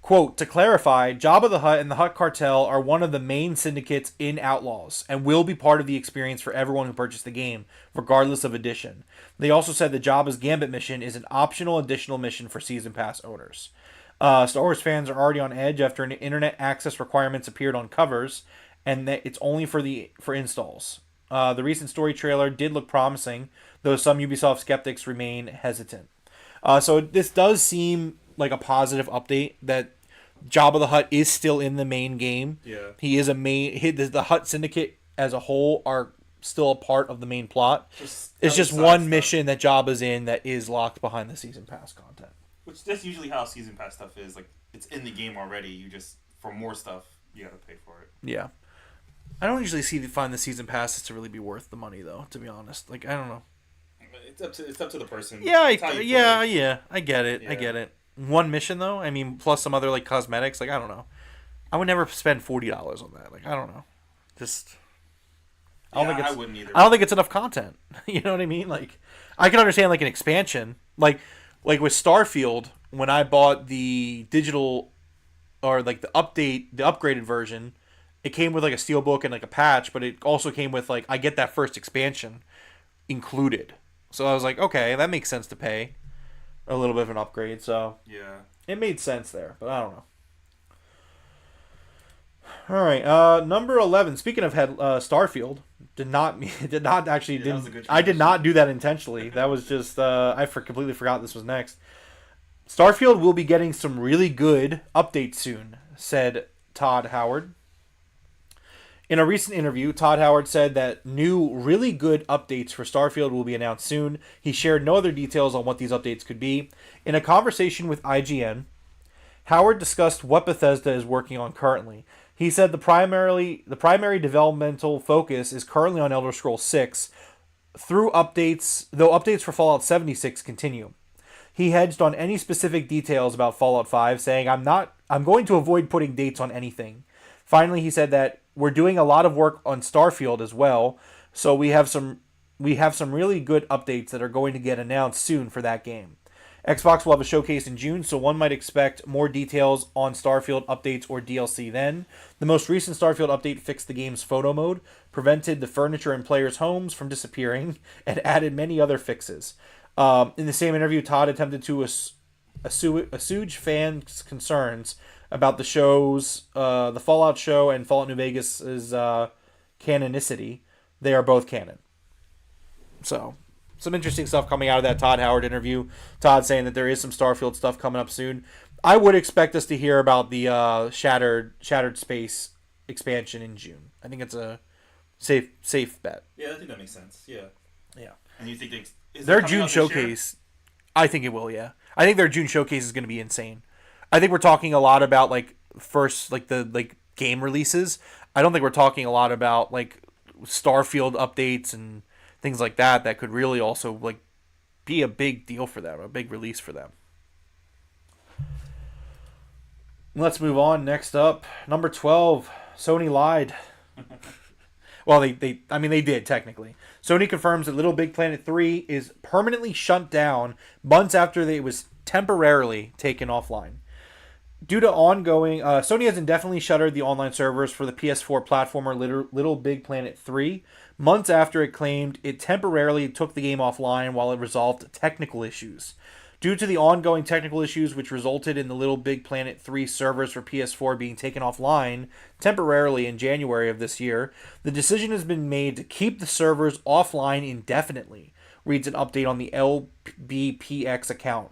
Quote, to clarify, Jabba the Hutt and the Hutt Cartel are one of the main syndicates in Outlaws and will be part of the experience for everyone who purchased the game, regardless of edition. They also said that Jabba's Gambit mission is an optional additional mission for Season Pass owners. Star Wars fans are already on edge after an internet access requirements appeared on covers, and that it's only for installs. The recent story trailer did look promising, though some Ubisoft skeptics remain hesitant. So this does seem like a positive update that Jabba the Hutt is still in the main game. Yeah. He is the Hutt Syndicate as a whole are still a part of the main plot. It's just one mission that Jabba's in that is locked behind the Season Pass content. Which that's usually how Season Pass stuff is. Like, it's in the game already. You just, for more stuff, you gotta pay for it. Yeah. I don't usually find the Season Passes to really be worth the money, though, to be honest. Like, I don't know. It's up to the person. Yeah, I get it. Yeah. I get it. One mission, though? I mean, plus some other, like, cosmetics. Like, I don't know. I would never spend $40 on that. Like, I don't know. Just... I wouldn't either. I don't think it's enough content. You know what I mean? Like, I can understand, like, an expansion. Like with Starfield, when I bought the digital... Or, like, the upgraded version, it came with, like, a steelbook and, like, a patch, but it also came with, like, I get that first expansion included. So I was like, okay, that makes sense to pay a little bit of an upgrade, so yeah, it made sense there, but I don't know. All right, number 11. Speaking of Starfield, did not actually I did not do that intentionally. That was just completely forgot this was next. Starfield will be getting some really good updates soon, said Todd Howard. In a recent interview, Todd Howard said that new, really good updates for Starfield will be announced soon. He shared no other details on what these updates could be. In a conversation with IGN, Howard discussed what Bethesda is working on currently. He said the primary developmental focus is currently on Elder Scrolls 6, though updates for Fallout 76 continue. He hedged on any specific details about Fallout 5, saying, I'm going to avoid putting dates on anything. Finally, he said that we're doing a lot of work on Starfield as well, so we have some really good updates that are going to get announced soon for that game. Xbox will have a showcase in June, so one might expect more details on Starfield updates or DLC then. The most recent Starfield update fixed the game's photo mode, prevented the furniture in players' homes from disappearing, and added many other fixes. In the same interview, Todd attempted to assuage fans' concerns about the shows, the Fallout show and Fallout New Vegas' canonicity. They are both canon. So, some interesting stuff coming out of that Todd Howard interview. Todd saying that there is some Starfield stuff coming up soon. I would expect us to hear about the Shattered Space expansion in June. I think it's a safe bet. Yeah, I think that makes sense. Yeah. Yeah. And you think their June showcase? I think it will. Yeah. I think their June showcase is going to be insane. I think we're talking a lot about like first the game releases. I don't think we're talking a lot about like Starfield updates and things like that could really also like be a big deal for them, a big release for them. Let's move on. Next up, number 12, Sony lied. Well, they did technically. Sony confirms that Little Big Planet 3 is permanently shut down months after it was temporarily taken offline. Due to ongoing, Sony has indefinitely shuttered the online servers for the PS4 platformer Little Big Planet 3 months after it claimed it temporarily took the game offline while it resolved technical issues. Due to the ongoing technical issues which resulted in the Little Big Planet 3 servers for PS4 being taken offline temporarily in January of this year, the decision has been made to keep the servers offline indefinitely, reads an update on the LBPX account.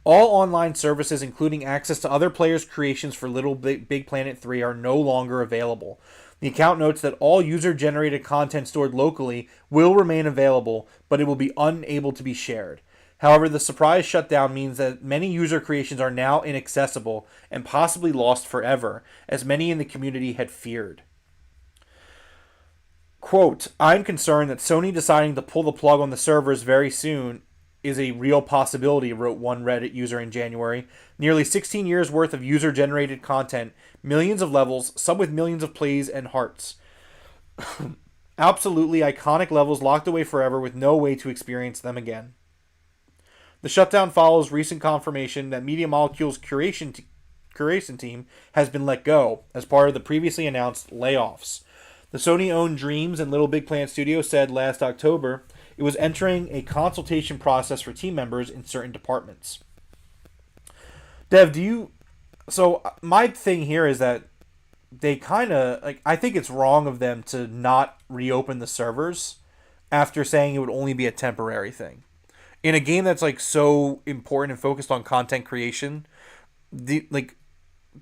All online services, including access to other players' creations for Little Big Planet 3, are no longer available. The account notes that all user-generated content stored locally will remain available, but it will be unable to be shared. However, the surprise shutdown means that many user creations are now inaccessible and possibly lost forever, as many in the community had feared. Quote, I'm concerned that Sony deciding to pull the plug on the servers very soon is a real possibility, wrote one Reddit user in January. Nearly 16 years worth of user-generated content, millions of levels, some with millions of plays and hearts. Absolutely iconic levels locked away forever with no way to experience them again. The shutdown follows recent confirmation that Media Molecule's curation team has been let go as part of the previously announced layoffs. The Sony-owned Dreams and Little Big Planet Studio said last October it was entering a consultation process for team members in certain departments. Dev, so my thing here is that they kind of, like, I think it's wrong of them to not reopen the servers after saying it would only be a temporary thing. In a game that's, like, so important and focused on content creation, do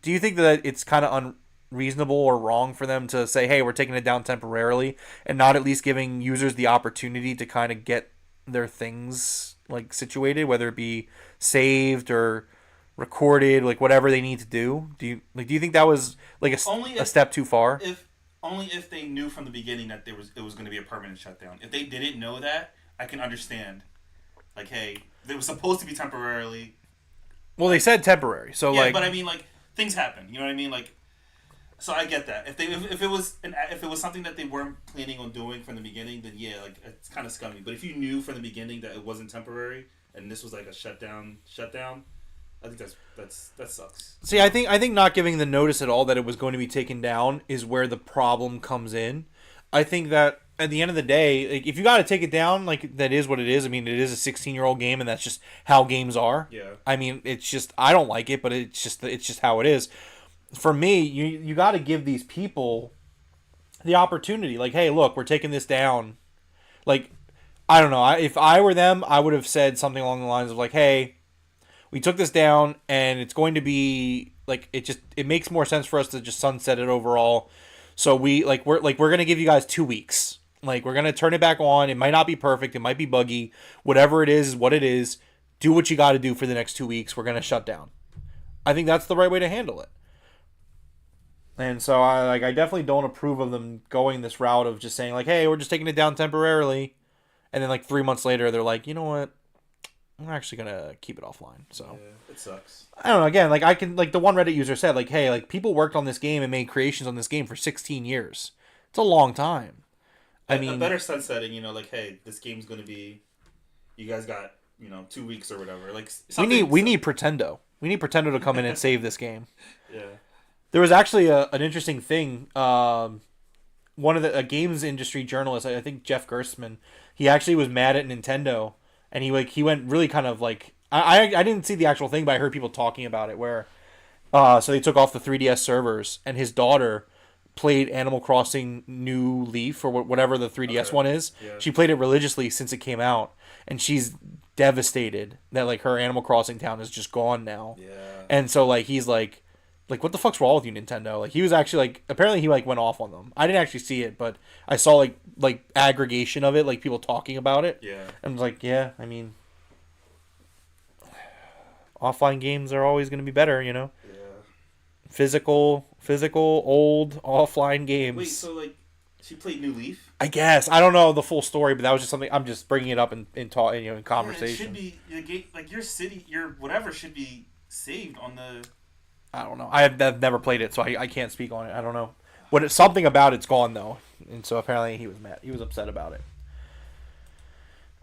you think that it's kind of unreasonable or wrong for them to say, hey, we're taking it down temporarily, and not at least giving users the opportunity to kind of get their things, like, situated, whether it be saved or recorded, like, whatever they need to do? Do you think that was, like, a step too far? Only if they knew from the beginning that it was going to be a permanent shutdown. If they didn't know that, I can understand. Like, hey, it was supposed to be temporarily. Well, they said temporary, so yeah, like. But I mean, like, things happen. You know what I mean? Like, so I get that. If it was something that they weren't planning on doing from the beginning, then yeah, like, it's kind of scummy. But if you knew from the beginning that it wasn't temporary and this was like a shutdown, I think that sucks. See, I think not giving the notice at all that it was going to be taken down is where the problem comes in. I think that at the end of the day, like, if you got to take it down, like, that is what it is. I mean, it is a 16-year-old game, and that's just how games are. Yeah. I mean, it's just, I don't like it, but it's just how it is. For me, you got to give these people the opportunity. Like, hey, look, we're taking this down. Like, I don't know. If I were them, I would have said something along the lines of, like, hey, we took this down, and it's going to be, like, it makes more sense for us to just sunset it overall. So we're going to give you guys 2 weeks. Like, we're going to turn it back on. It might not be perfect. It might be buggy. Whatever it is what it is. Do what you got to do for the next 2 weeks. We're going to shut down. I think that's the right way to handle it. And so I definitely don't approve of them going this route of just saying, like, hey, we're just taking it down temporarily. And then, like, 3 months later, they're like, you know what? We're actually going to keep it offline. So yeah, it sucks. I don't know. Again, like, I can, like, the one Reddit user said, like, hey, like, people worked on this game and made creations on this game for 16 years. It's a long time. I mean, a better sunsetting, like, hey, this game's going to be, you guys got, 2 weeks or whatever. Like, we need Pretendo. We need Pretendo to come in and save this game. Yeah. There was actually an interesting thing. One of a games industry journalist, I think Jeff Gerstmann, he actually was mad at Nintendo, and he went really kind of like, I didn't see the actual thing, but I heard people talking about it where, so they took off the 3DS servers, and his daughter played Animal Crossing New Leaf or whatever the 3DS one is. Yeah. She played it religiously since it came out, and she's devastated that, like, her Animal Crossing town is just gone now. Yeah. And so, like, he's like, what the fuck's wrong with you, Nintendo? Like, he was actually, like, apparently he, like, went off on them. I didn't actually see it, but I saw, like aggregation of it, like, people talking about it. Yeah. And I was like, yeah, I mean, offline games are always going to be better, Yeah. physical, old, offline games. Wait, so like she played New Leaf? I guess I don't know the full story, but that was just something I'm just bringing it up in in conversation. Yeah, it should be like your city, your whatever should be saved on the. I don't know. I've never played it, so I can't speak on it. I don't know. Something about it's gone though, and so apparently he was mad. He was upset about it.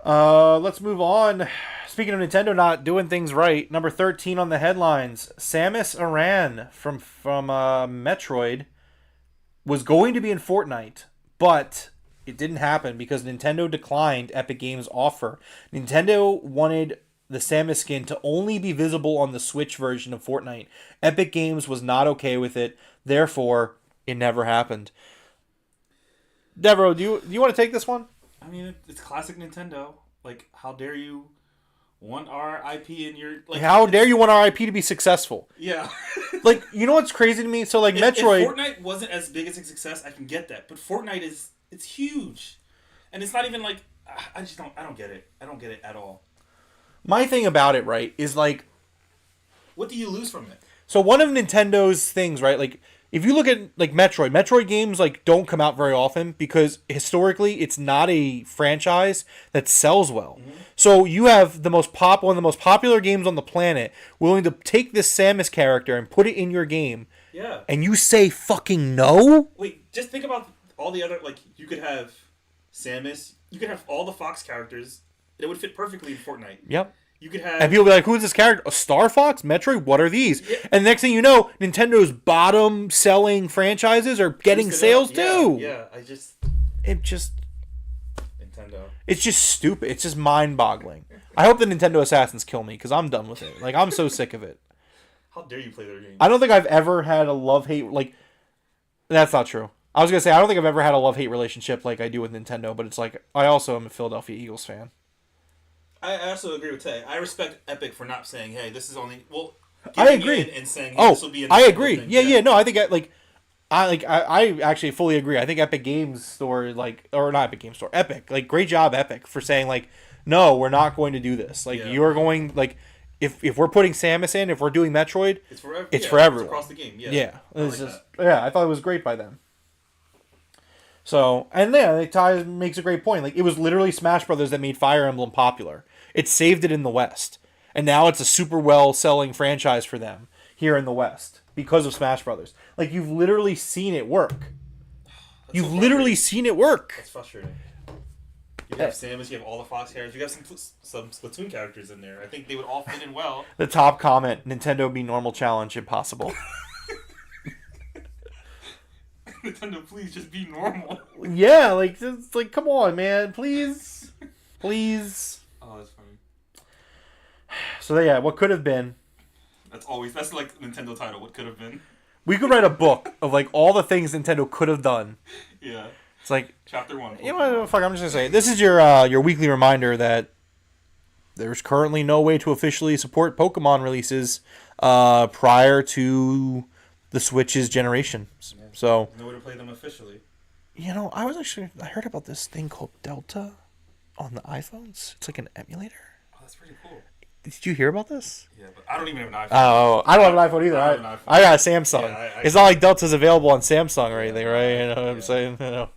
Let's move on. Speaking of Nintendo not doing things right, number 13 on the headlines, Samus Aran from Metroid was going to be in Fortnite, but it didn't happen because Nintendo declined Epic Games' offer. Nintendo wanted the Samus skin to only be visible on the Switch version of Fortnite. Epic Games was not okay with it, therefore it never happened. Devro, do you want to take this one? I mean, it's classic Nintendo. Like, how dare you want our IP in your like? How dare you want our IP to be successful? Yeah. Like, you know what's crazy to me? So like Metroid, if Fortnite wasn't as big as a success, I can get that. But Fortnite it's huge, and it's not even like I don't get it. I don't get it at all. my thing about it, right, is like, What do you lose from it? so one of Nintendo's things, right, like if you look at like Metroid games like don't come out very often because historically it's not a franchise that sells well. Mm-hmm. So you have one of the most popular games on the planet willing to take this Samus character and put it in your game. Yeah. And you say fucking no? Wait, just think about all the other, like, you could have Samus, you could have all the Fox characters, and it would fit perfectly in Fortnite. Yep. You could have... And people be like, who's this character? A Star Fox? Metroid? What are these? Yeah. And the next thing you know, Nintendo's bottom-selling franchises are getting sales too. Yeah, It just... Nintendo. It's just stupid. It's just mind-boggling. I hope the Nintendo Assassins kill me, because I'm done with it. Like, I'm so sick of it. How dare you play their games? I don't think I've ever had a love-hate... Like, that's not true. I was going to say, I don't think I've ever had a love-hate relationship like I do with Nintendo, but it's like, I also am a Philadelphia Eagles fan. I also agree with Tay. I respect Epic for not saying, "Hey, this is only." Well, I agree. And saying, hey, this will be. I agree. Thing. Yeah. No, I think I actually fully agree. I think Epic Games Store, or not Epic Games Store, Epic, like, great job, Epic, for saying like, no, we're not going to do this. Like, you're going, like, if we're putting Samus in, if we're doing Metroid, it's for everyone. It's across the game. Yeah. Yeah. I thought it was great by them. So, and yeah, Ty makes a great point. Like, it was literally Smash Brothers that made Fire Emblem popular. It saved it in the West. And now it's a super well-selling franchise for them here in the West because of Smash Brothers. Like, you've literally seen it work. You've literally seen it work. That's frustrating. You have Samus, you have all the Fox characters, you have some Splatoon characters in there. I think they would all fit in well. The top comment, Nintendo be normal challenge, impossible. Nintendo, please just be normal. Yeah, like, just, like, come on, man, please. Please. Oh, that's funny. So yeah, what could have been. That's like Nintendo title, what could have been. We could write a book of like all the things Nintendo could have done. Yeah. It's like Chapter 1. You know what, fuck, I'm just gonna say this is your weekly reminder that there's currently no way to officially support Pokemon releases prior to the Switch's generation. Yeah. So no way to play them officially. You know, I heard about this thing called Delta on the iPhones. It's like an emulator. Oh, that's pretty cool. Did you hear about this? Yeah, but I don't even have an iPhone. Oh, I don't have an iPhone either. I got a Samsung. Yeah, it's not like Delta's available on Samsung or anything, right? You know what I'm saying? You know,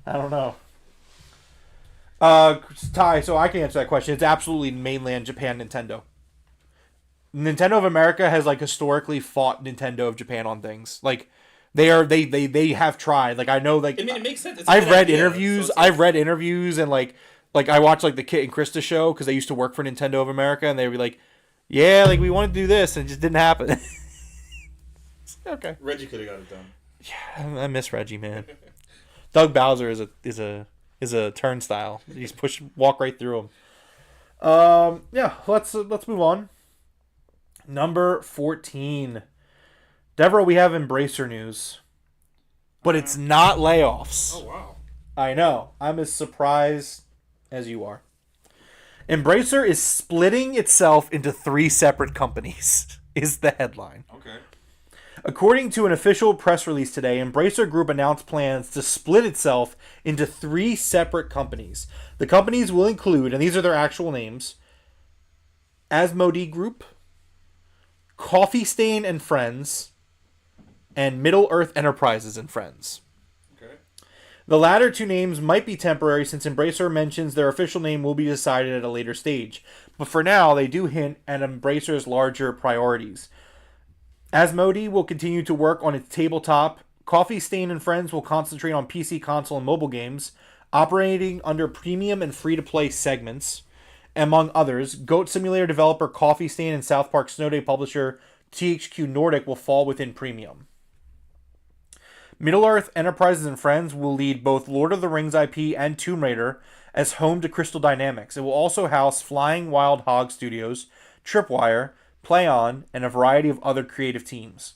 I don't know. Ty, so I can answer that question. It's absolutely mainland Japan Nintendo. Nintendo of America has like historically fought Nintendo of Japan on things. Like they have tried. Like I know, like I mean, it makes sense. I've read interviews. I've read interviews and like I watched like the Kit and Krista show because they used to work for Nintendo of America, and they'd be like, "Yeah, like we wanted to do this, and it just didn't happen." Okay. Reggie could have got it done. Yeah, I miss Reggie, man. Doug Bowser is a turnstile. He's walk right through him. Yeah, let's move on. Number 14. Devro, we have Embracer news, but it's not layoffs. Oh wow! I know. I'm as surprised as you are. Embracer is splitting itself into 3 separate companies, is the headline. Okay. According to an official press release today, Embracer Group announced plans to split itself into 3 separate companies. The companies will include, and these are their actual names, Asmodee Group, Coffee Stain and Friends, and Middle-earth Enterprises and Friends. Okay. The latter two names might be temporary since Embracer mentions their official name will be decided at a later stage. But for now, they do hint at Embracer's larger priorities. Asmodee will continue to work on its tabletop. Coffee Stain and Friends will concentrate on PC, console, and mobile games, operating under premium and free-to-play segments. Among others, Goat Simulator developer Coffee Stain and South Park Snow Day publisher THQ Nordic will fall within premium. Middle-earth Enterprises and Friends will lead both Lord of the Rings IP and Tomb Raider as home to Crystal Dynamics. It will also house Flying Wild Hog Studios, Tripwire, PlayOn, and a variety of other creative teams.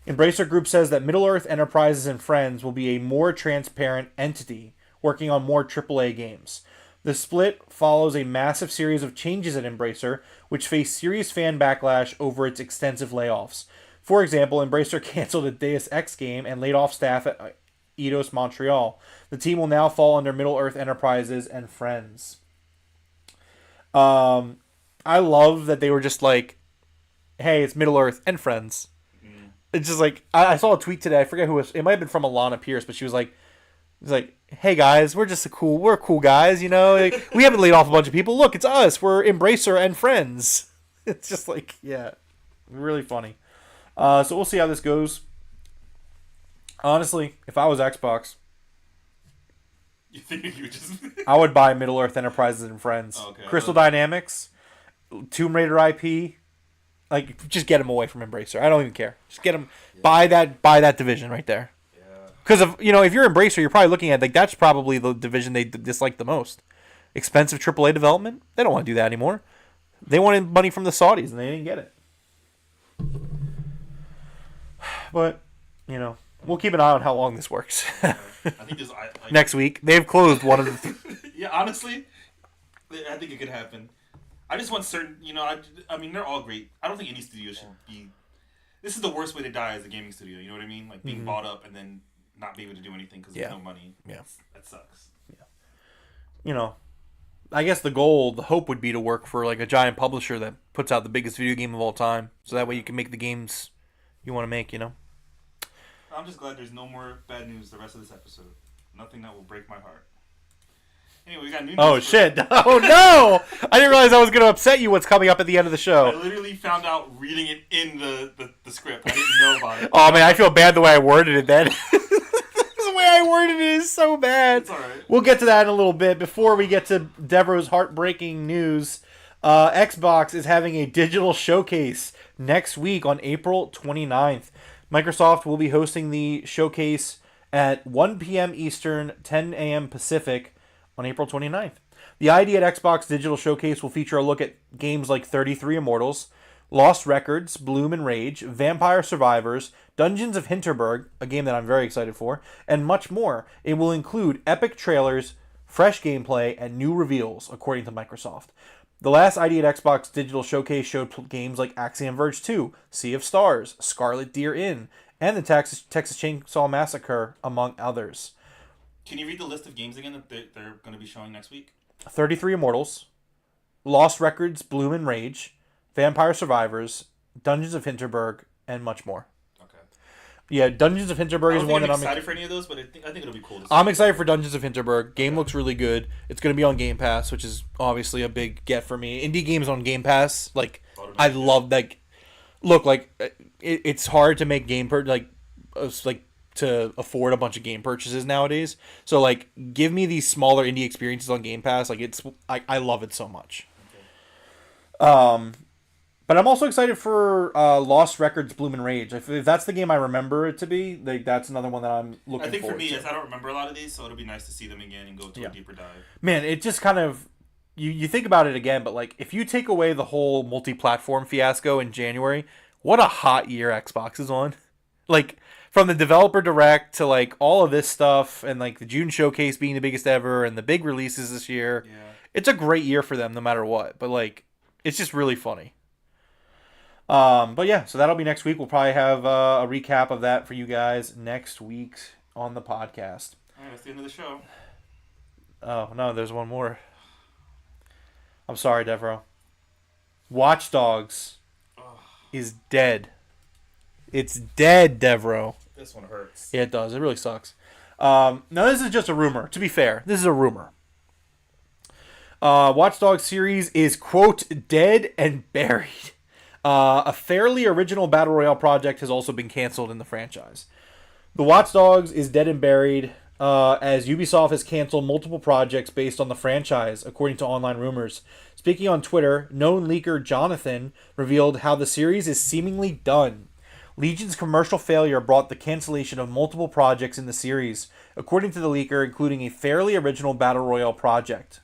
Embracer Group says that Middle-earth Enterprises and Friends will be a more transparent entity, working on more AAA games. The split follows a massive series of changes at Embracer, which face serious fan backlash over its extensive layoffs. For example, Embracer canceled a Deus Ex game and laid off staff at Eidos Montreal. The team will now fall under Middle-earth Enterprises and Friends. I love that they were just like, hey, it's Middle-earth and Friends. It's just like, I saw a tweet today, I forget who it was, it might have been from Alana Pierce, but she was like, hey guys, we're cool guys, you know, like, we haven't laid off a bunch of people, look, it's us, we're Embracer and Friends. It's just like, yeah, really funny. So we'll see how this goes. Honestly, if I was Xbox, You think you just... I would buy Middle-earth Enterprises and Friends. Okay. Crystal Dynamics, Tomb Raider IP, like, just get them away from Embracer. I don't even care. Just get them, buy that division right there. Because of, you know, if you're Embracer, you're probably looking at, like, that's probably the division they dislike the most. Expensive AAA development, they don't want to do that anymore. They wanted money from the Saudis, and they didn't get it. But, you know, we'll keep an eye on how long this works. I think this... Next week. They've closed one of the... Yeah, honestly, I think it could happen. I just want certain... You know, I mean, they're all great. I don't think any studio should be... This is the worst way to die as a gaming studio, you know what I mean? Like, being bought up and then not be able to do anything because there's no money. Yeah. That sucks. Yeah. You know, I guess the hope would be to work for, like, a giant publisher that puts out the biggest video game of all time. So that way you can make the games you want to make, you know? I'm just glad there's no more bad news the rest of this episode. Nothing that will break my heart. Anyway, we got new news. Oh, shit. Oh, no! I didn't realize I was going to upset you what's coming up at the end of the show. I literally found out reading it in the script. I didn't know about it. Oh, man, I feel bad the way I worded it then. The way I worded it is so bad. It's alright. We'll get to that in a little bit. Before we get to Devro's heartbreaking news, Xbox is having a digital showcase next week on April 29th. Microsoft will be hosting the showcase at 1 p.m. Eastern, 10 a.m. Pacific on April 29th. The ID at Xbox Digital Showcase will feature a look at games like 33 Immortals, Lost Records, Bloom and Rage, Vampire Survivors, Dungeons of Hinterberg, a game that I'm very excited for, and much more. It will include epic trailers, fresh gameplay, and new reveals, according to Microsoft. The last ID at Xbox Digital Showcase showed games like Axiom Verge 2, Sea of Stars, Scarlet Deer Inn, and the Texas Chainsaw Massacre, among others. Can you read the list of games again that they're going to be showing next week? 33 Immortals, Lost Records, Bloom and Rage, Vampire Survivors, Dungeons of Hinterberg, and much more. Okay. Yeah, Dungeons of Hinterberg is one that I'm excited for any of those, but I think it'll be cool to see. I'm excited for Dungeons of Hinterberg. Game looks really good. It's going to be on Game Pass, which is obviously a big get for me. Indie games on Game Pass, like, I love that. Look, like, it's hard to make to afford a bunch of game purchases nowadays. So, like, give me these smaller indie experiences on Game Pass. Like, I love it so much. Okay. But I'm also excited for Lost Records, Bloom and Rage. If that's the game I remember it to be, like, that's another one that I'm looking forward to. I think for me, I don't remember a lot of these, so it'll be nice to see them again and go to a deeper dive. Man, it just kind of... You think about it again, but, like, if you take away the whole multi-platform fiasco in January, what a hot year Xbox is on. Like, from the developer direct to, like, all of this stuff and, like, the June showcase being the biggest ever and the big releases this year. Yeah. It's a great year for them no matter what. But, like, it's just really funny. But yeah, so that'll be next week. We'll probably have a recap of that for you guys next week on the podcast. All right, that's the end of the show. Oh, no, there's one more. I'm sorry, Devro. Watch Dogs is dead. It's dead, Devro. This one hurts. Yeah, it does. It really sucks. Now, this is just a rumor. To be fair, this is a rumor. Watch Dogs series is, quote, dead and buried. A fairly original Battle Royale project has also been canceled in the franchise. The Watch Dogs is dead and buried as Ubisoft has canceled multiple projects based on the franchise, according to online rumors. Speaking on Twitter, known leaker Jonathan revealed how the series is seemingly done. Legion's commercial failure brought the cancellation of multiple projects in the series, according to the leaker, including a fairly original Battle Royale project.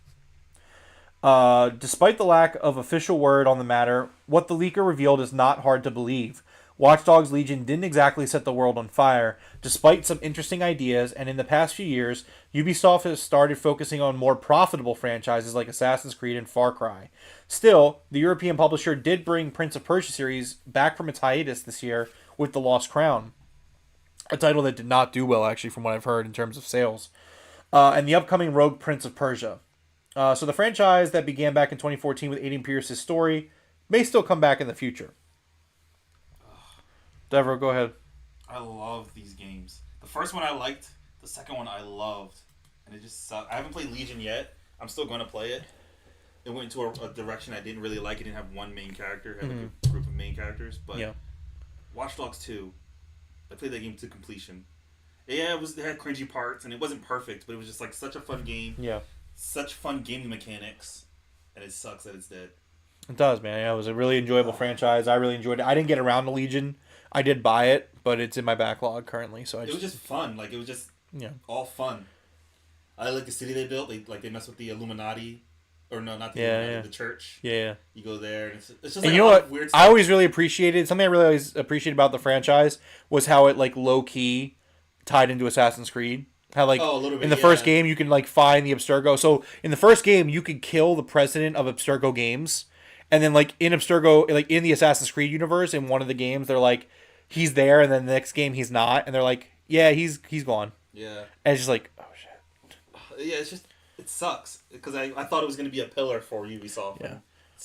Despite the lack of official word on the matter, what the leaker revealed is not hard to believe. Watch Dogs Legion didn't exactly set the world on fire, despite some interesting ideas, and in the past few years, Ubisoft has started focusing on more profitable franchises like Assassin's Creed and Far Cry. Still, the European publisher did bring Prince of Persia series back from its hiatus this year with The Lost Crown, a title that did not do well, actually, from what I've heard in terms of sales, and the upcoming Rogue Prince of Persia. So the franchise that began back in 2014 with Aiden Pierce's story may still come back in the future. Devro, go ahead. I love these games. The first one I liked. The second one I loved. And it just sucked. I haven't played Legion yet. I'm still going to play it. It went into a direction I didn't really like. It didn't have one main character. It had like a group of main characters. But Yeah. Watch Dogs 2, I played that game to completion. Yeah, it had cringy parts, and it wasn't perfect, but it was just like such a fun game. Yeah. Such fun gaming mechanics. And it sucks that it's dead. It does, man. Yeah, it was a really enjoyable franchise. I really enjoyed it. I didn't get around to Legion. I did buy it, but it's in my backlog currently. So it was just fun. Like, it was just all fun. I like the city they built. They mess with the Illuminati. Or no, not the Illuminati, the church. Yeah. You go there, and it's just and like you know what? Weird stuff. I always really appreciated, something I really always appreciated about the franchise was how it, like, low-key tied into Assassin's Creed. How, like, a little bit, in the first game, you can, like, find the Abstergo. So, in the first game, you could kill the president of Abstergo Games. And then, like, in Abstergo, like, in the Assassin's Creed universe, in one of the games, they're like, he's there, and then the next game, he's not. And they're like, yeah, he's gone. Yeah. And it's just like, oh, shit. Yeah, it's just, it sucks. Because I thought it was going to be a pillar for Ubisoft. Yeah.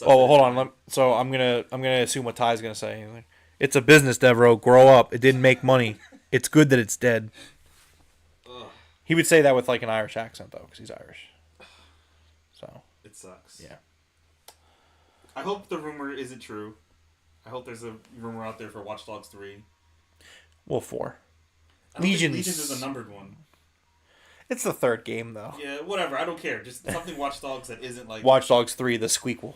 Oh, well, hold on. So, I'm gonna assume what Ty's going to say. It's a business, Devro. Grow up. It didn't make money. It's good that it's dead. He would say that with, like, an Irish accent, though, because he's Irish. So. It sucks. Yeah. I hope the rumor isn't true. I hope there's a rumor out there for Watch Dogs 3. Well, 4. Legions is the numbered one. It's the third game, though. Yeah, whatever. I don't care. Just something Watch Dogs that isn't like... Watch Dogs 3, the squeakle.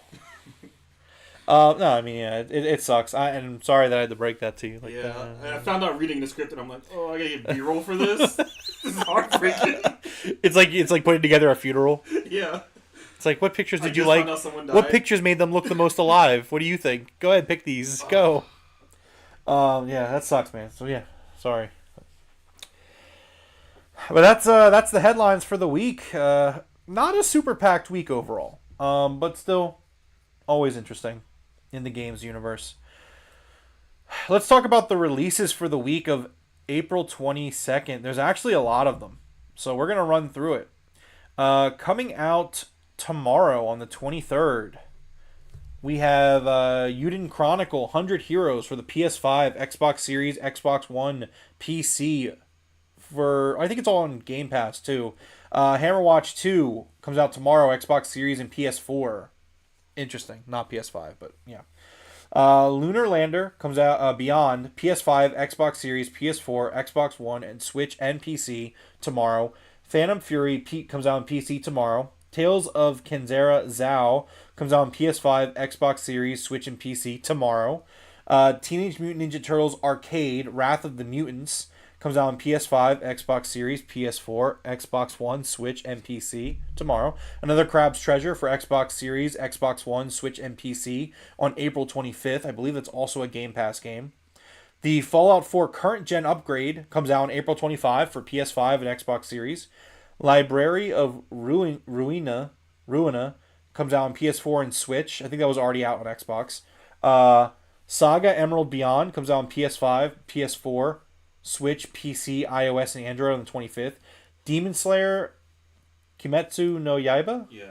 No, I mean, yeah, it sucks. And I'm sorry that I had to break that to you. Like, yeah, and I found out reading the script, and I'm like, oh, I gotta get B-roll for this? This is heartbreaking. It's like putting together a funeral. Yeah. It's like, what pictures did you like? What pictures made them look the most alive? What do you think? Go ahead, pick these. Go. Yeah, that sucks, man. So yeah, sorry. But that's the headlines for the week. Not a super packed week overall, but still always interesting in the games universe. Let's talk about the releases for the week of April 22nd. There's actually a lot of them, so we're gonna run through it. Coming out tomorrow on the 23rd, we have Yuden Chronicle 100 Heroes for the PS5, Xbox Series, Xbox One, PC. I think it's all on Game Pass too. Hammerwatch 2 comes out tomorrow, Xbox Series and PS4. Interesting, not PS5, but yeah. Lunar Lander comes out Beyond, PS5, Xbox Series, PS4, Xbox One, and Switch and PC tomorrow. Phantom Fury comes out on PC tomorrow. Tales of Kenzera Zhao comes out on PS5, Xbox Series, Switch, and PC tomorrow. Teenage Mutant Ninja Turtles Arcade, Wrath of the Mutants comes out on PS5, Xbox Series, PS4, Xbox One, Switch, and PC tomorrow. Another Crab's Treasure for Xbox Series, Xbox One, Switch, and PC on April 25th. I believe that's also a Game Pass game. The Fallout 4 Current Gen Upgrade comes out on April 25 for PS5 and Xbox Series. Library of Ruina comes out on PS4 and Switch. I think that was already out on Xbox. Saga Emerald Beyond comes out on PS5, PS4, Switch, PC, iOS, and Android on the 25th. Demon Slayer Kimetsu no Yaiba? Yeah.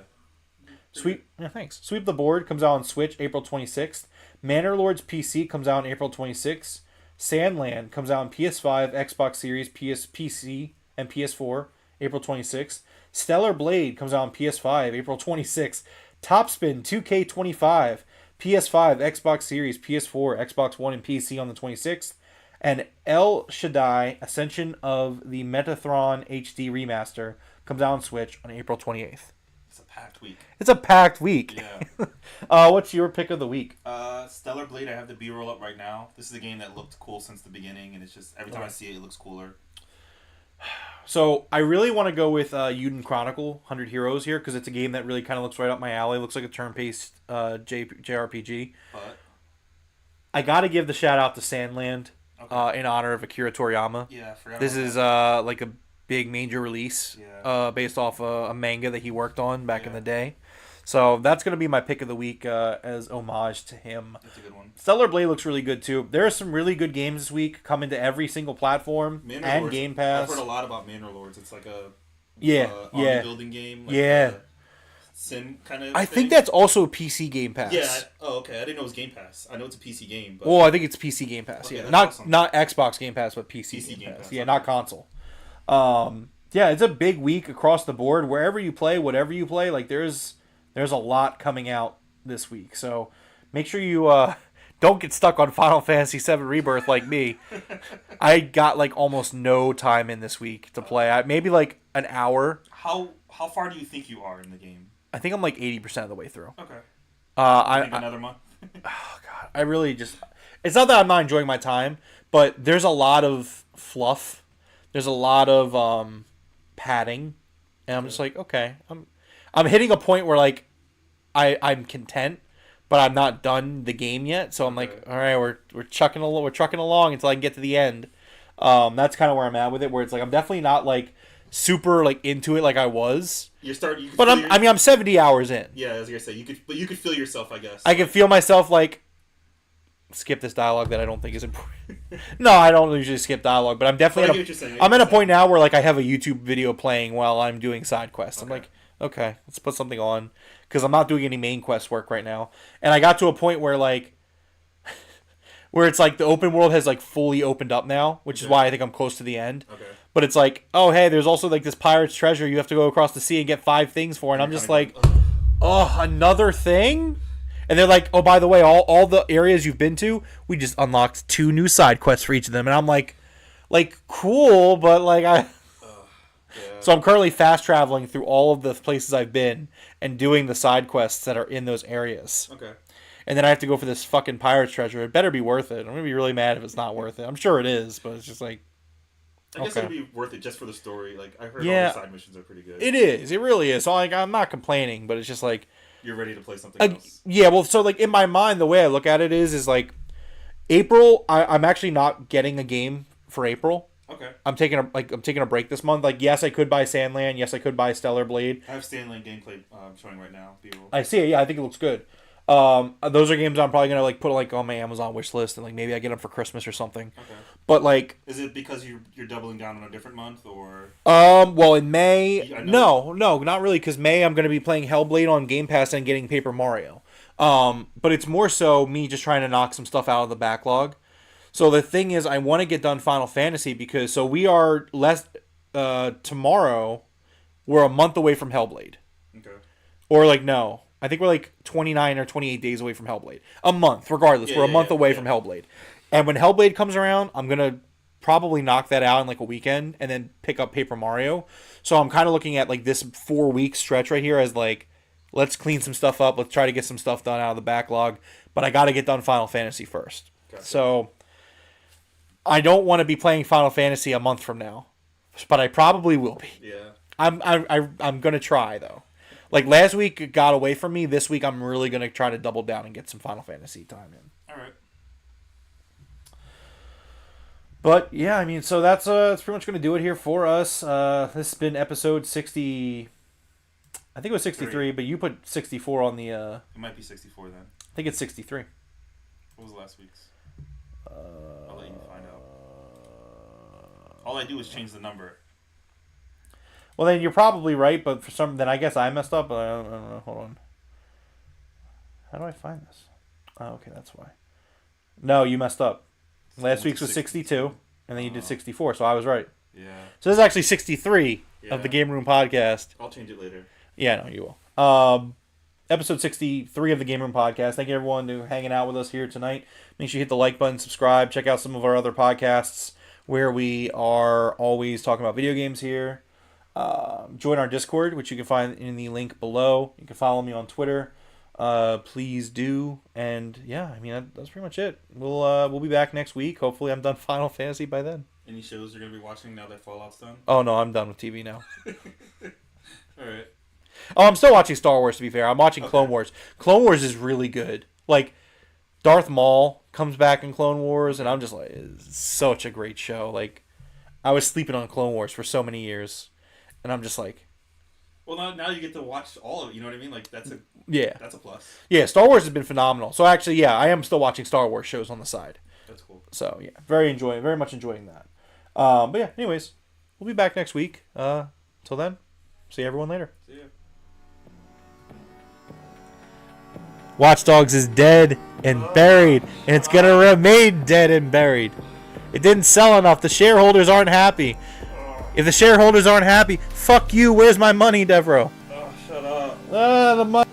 Sweep the Board comes out on Switch April 26th. Manor Lords PC comes out on April 26th. Sandland comes out on PS5, Xbox Series, PC, and PS4, April 26th. Stellar Blade comes out on PS5, April 26th. Topspin 2K25, PS5, Xbox Series, PS4, Xbox One, and PC on the 26th. And El Shaddai Ascension of the Metatron HD Remaster comes out on Switch on April 28th. It's a packed week. It's a packed week. Yeah. What's your pick of the week? Stellar Blade, I have the B-roll up right now. This is a game that looked cool since the beginning, and it's just, every time I see it, it looks cooler. So, I really want to go with Yuden Chronicle 100 Heroes here, because it's a game that really kind of looks right up my alley. It looks like a turn-based JRPG. But I got to give the shout-out to Sandland okay. in honor of Akira Toriyama. Yeah, I forgot This about is that. like a big major release Yeah. based off a manga that he worked on back in the day. So that's going to be my pick of the week as homage to him. That's a good one. Stellar Blade looks really good too. There are some really good games this week coming to every single platform and Lords, Game Pass. I've heard a lot about Manor Lords. It's like a yeah. building game. Like Yeah. Sim kind of I thing. think that's also PC Game Pass. Yeah. Okay. I didn't know it was Game Pass. I know it's a PC game. But Well, I think it's PC Game Pass. Okay, Yeah, that's not awesome. not Xbox Game Pass, but PC Game Pass. Yeah, okay. not console. Yeah, it's a big week across the board. Wherever you play, whatever you play, like there's a lot coming out this week. So make sure you don't get stuck on Final Fantasy VII Rebirth like me. I got like almost no time in this week to play. Maybe like an hour. How far do you think you are in the game? I think I'm like 80% of the way through. Okay. I Another month. Oh god, I really just. It's not that I'm not enjoying my time, but there's a lot of fluff. There's a lot of padding, and I'm just like, okay, I'm hitting a point where like I'm content, but I'm not done the game yet. So I'm like, all right, we're trucking along until I can get to the end. That's kind of where I'm at with it. Where it's like I'm definitely not like super like into it like I was. But I'm 70 hours in. Yeah, as I say, you could feel yourself, I guess. I can feel myself like skip this dialogue that I don't think is important. No, I don't usually skip dialogue, but I'm definitely I'm at a point now where like I have a YouTube video playing while I'm doing side quests. I'm like, okay, let's put something on because I'm not doing any main quest work right now. And I got to a point where like where it's like the open world has like fully opened up now, which is why I think I'm close to the end. Okay. But it's like, oh hey, there's also like this pirate's treasure you have to go across the sea and get 5 things for, and I'm just like, oh, another thing? And they're like, oh, by the way, all the areas you've been to, we just unlocked 2 new side quests for each of them. And I'm like cool, but like Yeah. So I'm currently fast traveling through all of the places I've been and doing the side quests that are in those areas. Okay. And then I have to go for this fucking pirate's treasure. It better be worth it. I'm gonna be really mad if it's not worth it. I'm sure it is, but it's just like, I guess it'd be worth it just for the story. Like I heard all Yeah. the side missions are pretty good. it is. It really is. So like, I'm not complaining, but it's just like, You're ready to play something else. yeah. Well, so like in my mind, the way I look at it is like April. I'm actually not getting a game for April. Okay. I'm taking a break this month. Like, yes, I could buy Sandland. Yes, I could buy Stellar Blade. I have Stanley gameplay showing right now. B-roll. I see it. Yeah, I think it looks good. Those are games I'm probably gonna like put like on my Amazon wish list and like maybe I get them for Christmas or something. Okay. But like, Is it because you're doubling down on a different month or? well, in May, I no, not really, because May I'm gonna be playing Hellblade on Game Pass and getting Paper Mario. But it's more so me just trying to knock some stuff out of the backlog. So the thing is, I want to get done Final Fantasy because we are tomorrow. We're a month away from Hellblade. Okay. Or like no, I think we're like 29 or 28 days away from Hellblade. A month, regardless. We're a month away from Hellblade. And when Hellblade comes around, I'm gonna probably knock that out in like a weekend and then pick up Paper Mario. So I'm kind of looking at like this 4-week stretch right here as like, let's clean some stuff up. Let's try to get some stuff done out of the backlog. But I got to get done Final Fantasy first. Gotcha. So I don't want to be playing Final Fantasy a month from now, but I probably will be. Yeah. I'm gonna try though. Like last week it got away from me. This week I'm really gonna try to double down and get some Final Fantasy time in. All right. But yeah, I mean, so that's pretty much gonna do it here for us. This has been episode 60. I think it was 63, but you put 64 on the. It might be 64 then. I think it's 63. What was last week's? I'll let you find out. All I do is change the number. Well, then you're probably right, but for some, then I guess I messed up. I don't know. Hold on. How do I find this? Oh, okay, that's why. No, you messed up. Last week's was 62, and then you did 64, so I was right. Yeah. So this is actually 63 of the Game Room Podcast. I'll change it later. Yeah, no, you will. Episode 63 of the Game Room Podcast. Thank you, everyone, for hanging out with us here tonight. Make sure you hit the like button, subscribe, check out some of our other podcasts where we are always talking about video games here. Join our Discord, which you can find in the link below. You can follow me on Twitter. Please do. And yeah, I mean, that's pretty much it. We'll be back next week. Hopefully I'm done Final Fantasy by then. Any shows you're going to be watching now that Fallout's done? Oh, no, I'm done with TV now. Alright. Oh, I'm still watching Star Wars, to be fair. I'm watching Clone Wars. Clone Wars is really good. Like, Darth Maul comes back in Clone Wars, and I'm just like, it's such a great show. Like, I was sleeping on Clone Wars for so many years, and I'm just like... Well, now you get to watch all of it, you know what I mean? Like, that's a plus. Yeah, Star Wars has been phenomenal. So, actually, yeah, I am still watching Star Wars shows on the side. That's cool. So, yeah, very much enjoying that. But, yeah, anyways, we'll be back next week. Till then, see everyone later. See ya. Watch Dogs is dead and buried, and it's going to remain dead and buried. It didn't sell enough. The shareholders aren't happy. If the shareholders aren't happy, fuck you. Where's my money, Devro? Oh, shut up. The money.